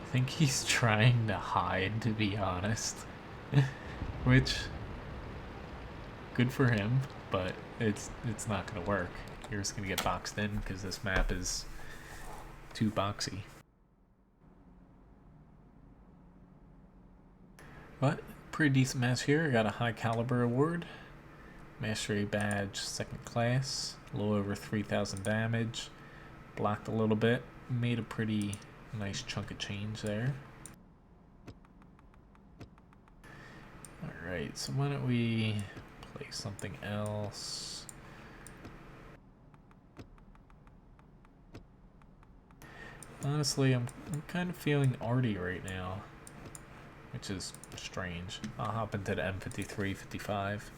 I think he's trying to hide, to be honest. Which, good for him, but it's not gonna work. You're just gonna get boxed in because this map is too boxy. But pretty decent match here. I got a high caliber award, mastery badge 2nd class, a little over 3,000 damage, blocked a little bit, made a pretty nice chunk of change there. Alright, so why don't we play something else? Honestly, I'm kind of feeling arty right now, which is strange. I'll hop into the M53, 55.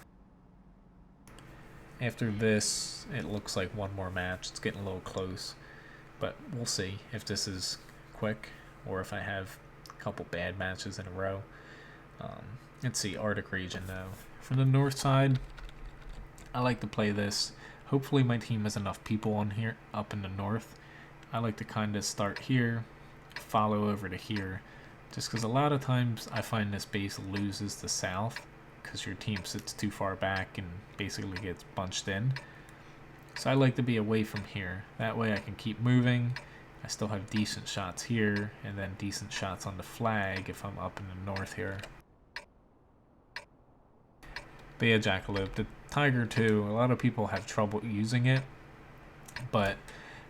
After this, it looks like one more match. It's getting a little close, but we'll see if this is quick or if I have a couple bad matches in a row. Let's see, Arctic region though. For the north side, I like to play this. Hopefully my team has enough people on here up in the north. I like to kind of start here, follow over to here, just because a lot of times I find this base loses the south because your team sits too far back and basically gets bunched in. So I like to be away from here. That way I can keep moving. I still have decent shots here, and then decent shots on the flag if I'm up in the north here. But yeah, Jackalope. The Tiger 2, a lot of people have trouble using it, but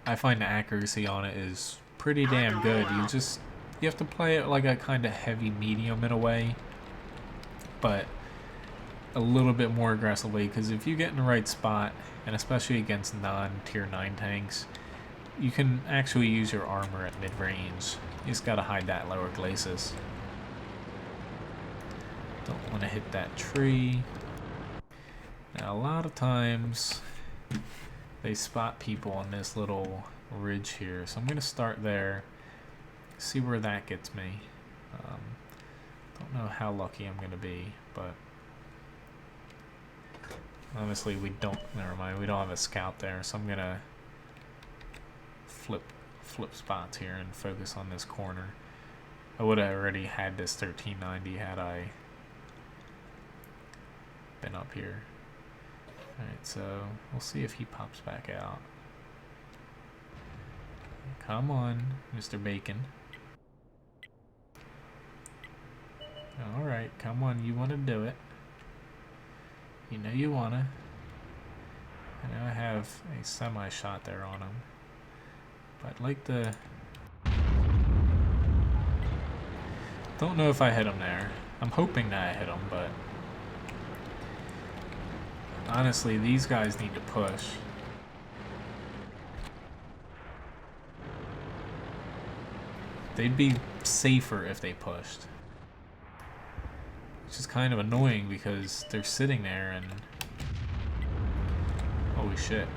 I find the accuracy on it is pretty damn good. You have to play it like a kind of heavy medium in a way, but a little bit more aggressively, because if you get in the right spot, and especially against non-tier 9 tanks, you can actually use your armor at mid-range. You just gotta hide that lower glacis. Don't want to hit that tree. Now a lot of times they spot people on this little ridge here, so I'm gonna start there, see where that gets me. Don't know how lucky I'm gonna be, but honestly never mind, we don't have a scout there, so I'm gonna flip spots here and focus on this corner. I would have already had this 1390 had I been up here. Alright, so we'll see if he pops back out. Come on, Mr. Bacon. Alright, come on, you want to do it. You know you want to. I know I have a semi-shot there on him. But I'd like to... Don't know if I hit him there. I'm hoping that I hit him, but... honestly, these guys need to push. They'd be safer if they pushed. Which is kind of annoying because they're sitting there and... holy shit.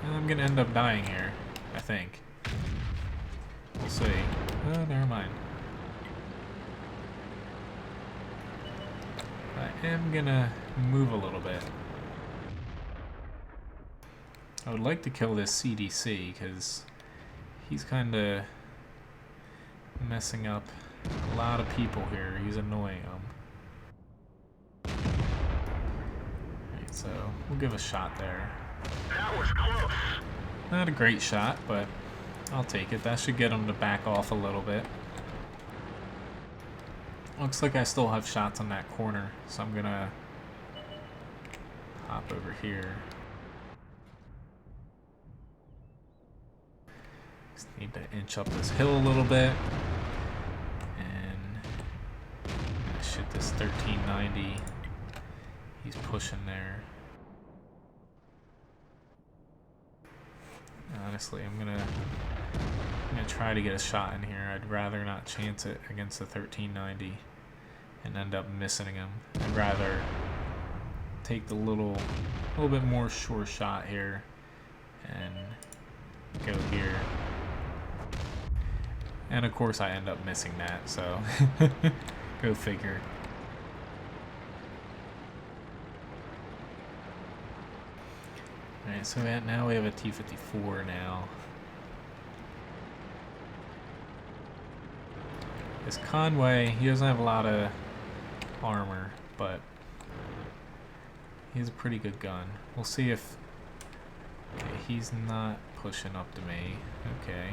I'm gonna end up dying here, I think. We'll see. Oh, never mind. I am gonna move a little bit. I would like to kill this CDC, because he's kind of messing up a lot of people here. He's annoying them. Alright, so we'll give a shot there. That was close. Not a great shot, but I'll take it. That should get him to back off a little bit. Looks like I still have shots on that corner, so I'm gonna hop over here. Just need to inch up this hill a little bit. And shoot this 1390. He's pushing there. Honestly, I'm gonna try to get a shot in here. I'd rather not chance it against the 1390 and end up missing him. I'd rather take the little bit more sure shot here and go here. And of course I end up missing that, so go figure. Alright, so now we have a T-54 now. This Conway, he doesn't have a lot of armor, but he has a pretty good gun. We'll see if... Okay, he's not pushing up to me. Okay.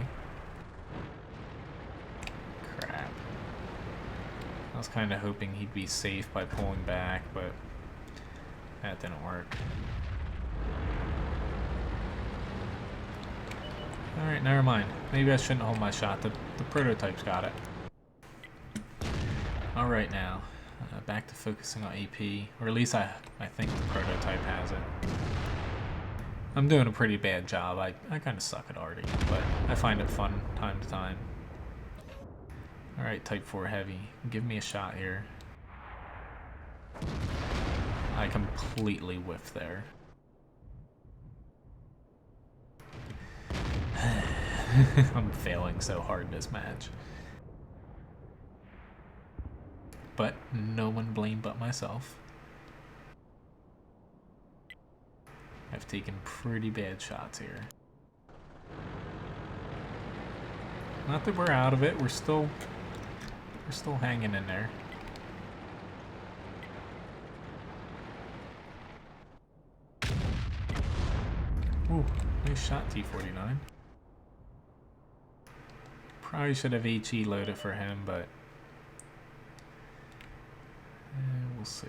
Crap. I was kind of hoping he'd be safe by pulling back, but that didn't work. Alright, never mind. Maybe I shouldn't hold my shot. The prototype's got it. Alright now, back to focusing on AP, or at least I think the prototype has it. I'm doing a pretty bad job. I kind of suck at arty, but I find it fun time to time. Alright, Type 4 Heavy, give me a shot here. I completely whiffed there. I'm failing so hard this match. But no one blamed but myself. I've taken pretty bad shots here. Not that we're out of it, we're still hanging in there. Ooh, nice shot, T-49. Probably should have HE loaded for him, but we'll see.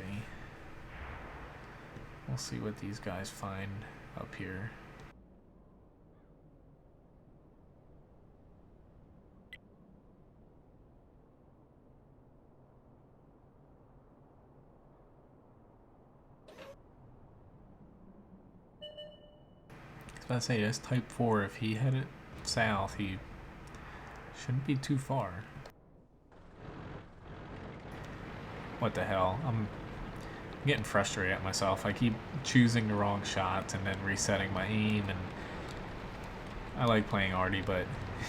We'll see what these guys find up here. I was about to say, this Type 4, if he headed south, he shouldn't be too far. What the hell? I'm getting frustrated at myself. I keep choosing the wrong shots and then resetting my aim, and I like playing arty, but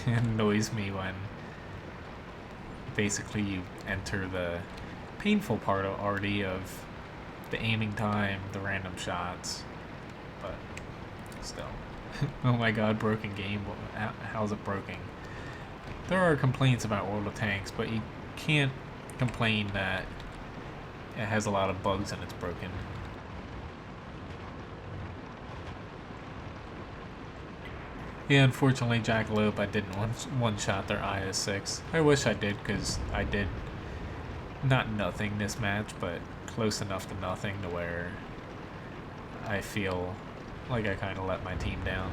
it annoys me when basically you enter the painful part of arty of the aiming time, the random shots, but still. Oh my god, broken game. How's it broken? There are complaints about World of Tanks, but you can't complain that it has a lot of bugs and it's broken. Yeah, unfortunately, Jackalope, I didn't one-shot their IS-6. I wish I did, because I did not nothing this match, but close enough to nothing to where I feel like I kind of let my team down.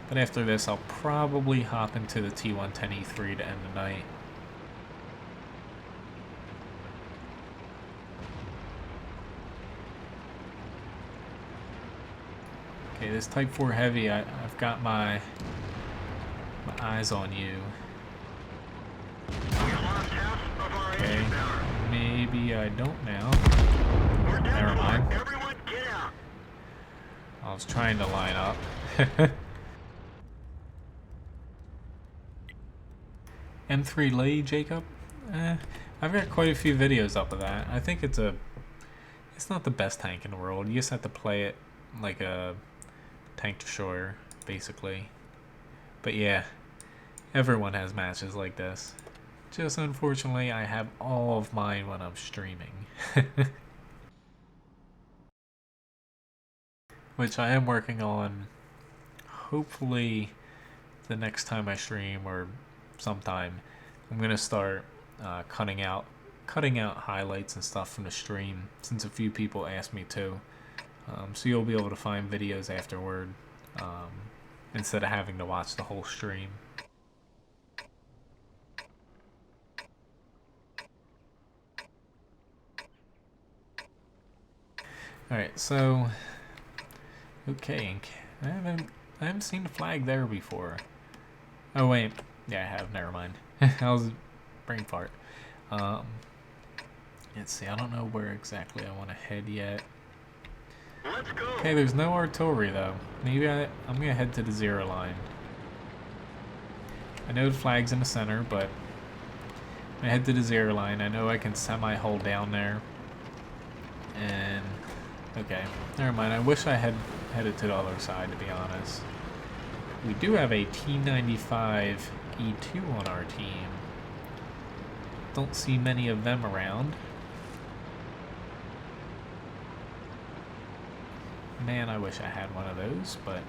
But after this, I'll probably hop into the T-110E3 to end the night. Okay, this Type 4 Heavy, I've got my eyes on you. Okay, maybe I don't now. Never mind. Everyone get out. I was trying to line up. M3 Lay, Jacob? I've got quite a few videos up of that. I think it's not the best tank in the world. You just have to play it like a tank destroyer, basically. But yeah, everyone has matches like this. Just unfortunately, I have all of mine when I'm streaming. Which I am working on, hopefully the next time I stream or sometime. I'm gonna start cutting out highlights and stuff from the stream, since a few people asked me to. So you'll be able to find videos afterward, instead of having to watch the whole stream. Alright, so okay, I haven't seen the flag there before. Oh wait, yeah I have, never mind. I was brain fart. Let's see, I don't know where exactly I want to head yet. Let's go. Okay, there's no artillery though. Maybe I'm gonna head to the 0 line. I know the flag's in the center, but I head to the 0 line. I know I can semi-hold down there. And okay, never mind. I wish I had headed to the other side, to be honest. We do have a T95 E2 on our team. Don't see many of them around. Man, I wish I had one of those, but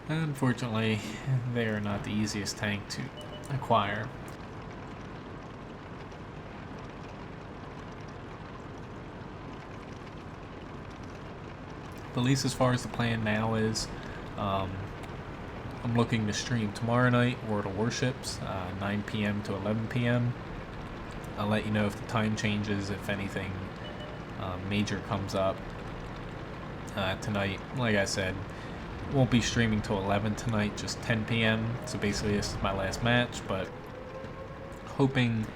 unfortunately, they are not the easiest tank to acquire. But at least as far as the plan now is, I'm looking to stream tomorrow night, World of Warships, 9 p.m. to 11 p.m. I'll let you know if the time changes, if anything major comes up. Tonight, like I said, won't be streaming till 11 tonight, just 10 p.m. So basically this is my last match, but hoping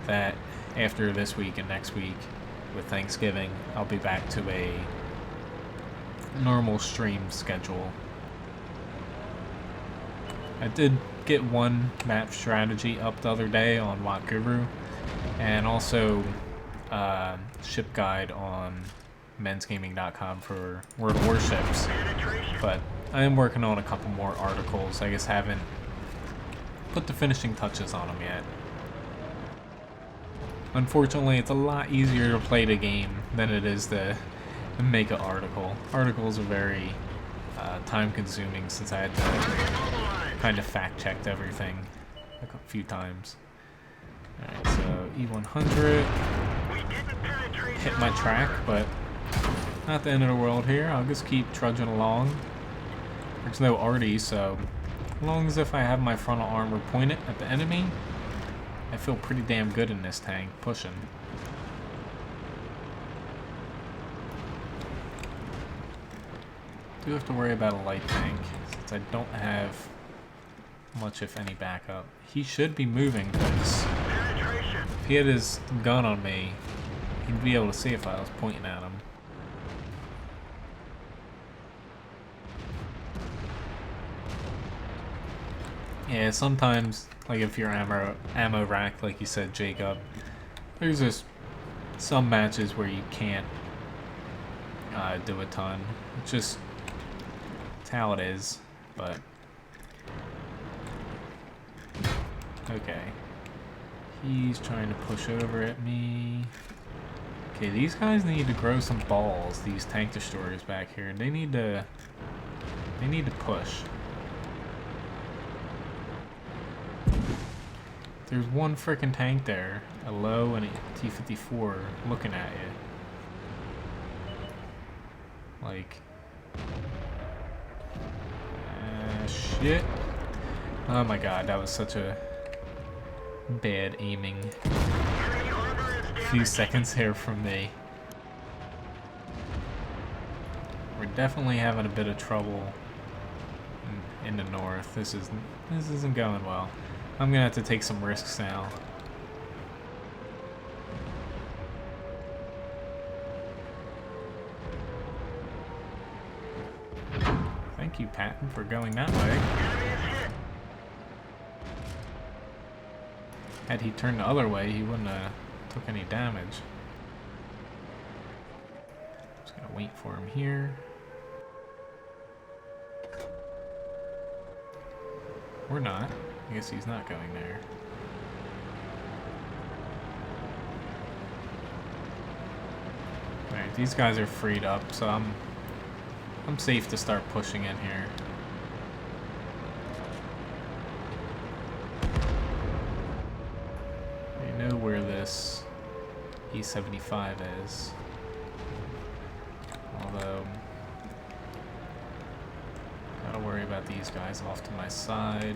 that after this week and next week with Thanksgiving, I'll be back to a normal stream schedule. I did get one map strategy up the other day on Watt Guru, and also ship guide on mensgaming.com for World of Warships, but I am working on a couple more articles. I just haven't put the finishing touches on them yet. Unfortunately, it's a lot easier to play the game than it is to make an article. Articles are very time-consuming, since I had to kind of fact-checked everything a few times. Alright, so E100 hit my track, but not the end of the world here. I'll just keep trudging along. There's no arty, so as long as if I have my frontal armor pointed at the enemy, I feel pretty damn good in this tank, pushing. Do have to worry about a light tank, since I don't have much, if any, backup. He should be moving, because if he had his gun on me, he'd be able to see if I was pointing at him. Yeah, sometimes, like if you're ammo racked, like you said, Jacob, there's just some matches where you can't do a ton. It's just, it's how it is, but okay. He's trying to push over at me. Okay, these guys need to grow some balls, these tank destroyers back here. They need to push. There's one frickin' tank there, a low and a T-54 looking at you. Like, shit. Oh my god, that was such a bad aiming few seconds here from me. We're definitely having a bit of trouble in the north. This isn't going well. I'm gonna have to take some risks now. you, Patton, for going that way. Enemy is hit. Had he turned the other way, he wouldn't have took any damage. Just gonna wait for him here. Or not. I guess he's not going there. Alright, these guys are freed up, so I'm safe to start pushing in here. I know where this E75 is. Although, gotta worry about these guys off to my side.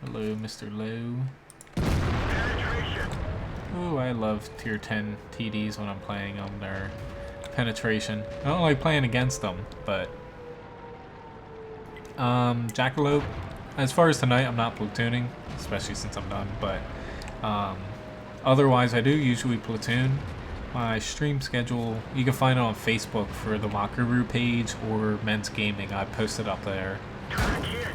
Hello, Mr. Low. Penetration. Ooh, I love tier 10 TDs when I'm playing them. Their penetration. I don't like playing against them, but Jackalope, as far as tonight, I'm not platooning, especially since I'm done, but otherwise I do usually platoon. My stream schedule, you can find it on Facebook for the Wakaru page or Men's Gaming. I posted up there. Track hit.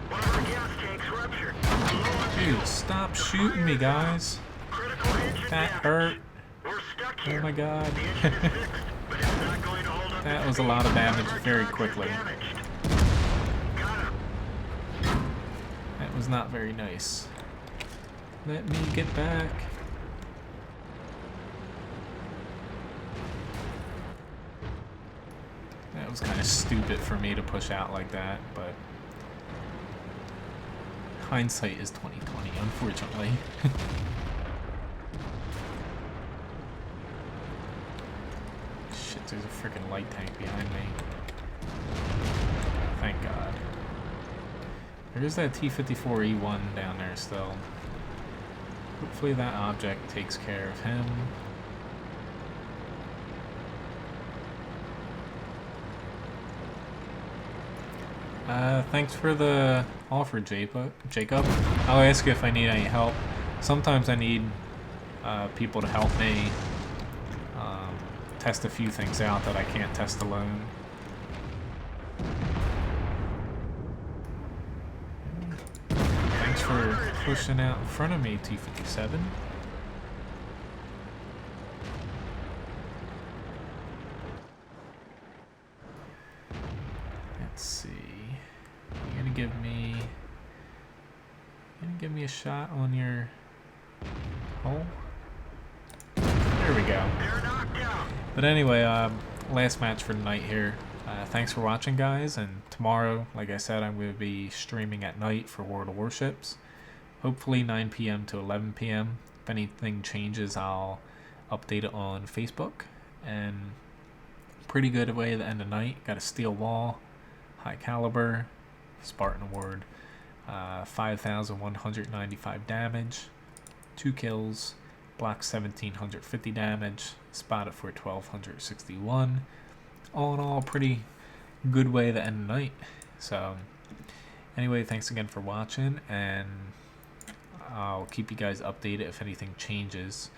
One of our gas tanks ruptured. Low on Dude, stop shooting me, guys. critical engine That damage. hurt. We're stuck Oh here. my god. The engine is fixed, but it's not going to hold up That its was a speed. lot of damage Our very tracks are quickly. damaged. Got him. That was not very nice. Let me get back. That was kind of stupid for me to push out like that, but hindsight is 20/20, unfortunately. Shit, there's a freaking light tank behind me. Thank God. There's that T-54E1 down there still. Hopefully that object takes care of him. Thanks for the offer, Jacob. I'll ask you if I need any help. Sometimes I need people to help me test a few things out that I can't test alone. Thanks for pushing out in front of me, T-57. Let's see. You gonna give me a shot on your hole? There we go. They're knocked out. But anyway, last match for tonight here. Thanks for watching, guys, and tomorrow, like I said, I'm going to be streaming at night for World of Warships. Hopefully 9 p.m. to 11 p.m. If anything changes, I'll update it on Facebook. And pretty good way to end the night. Got a steel wall, high caliber, Spartan Award, 5,195 damage, 2 kills, block 1,750 damage, spotted for 1,261. All in all, pretty good way to end the night. So anyway, thanks again for watching, and I'll keep you guys updated if anything changes.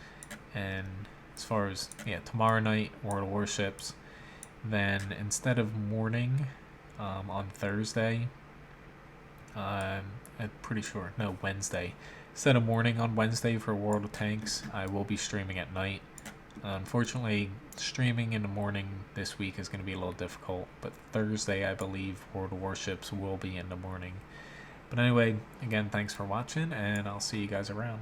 And as far as tomorrow night, World of Warships, then instead of morning on Thursday, I'm pretty sure, no, Wednesday, instead of morning on Wednesday for World of Tanks, I will be streaming at night. Unfortunately, streaming in the morning this week is going to be a little difficult, but Thursday, I believe, World of Warships will be in the morning. But anyway, again, thanks for watching, and I'll see you guys around.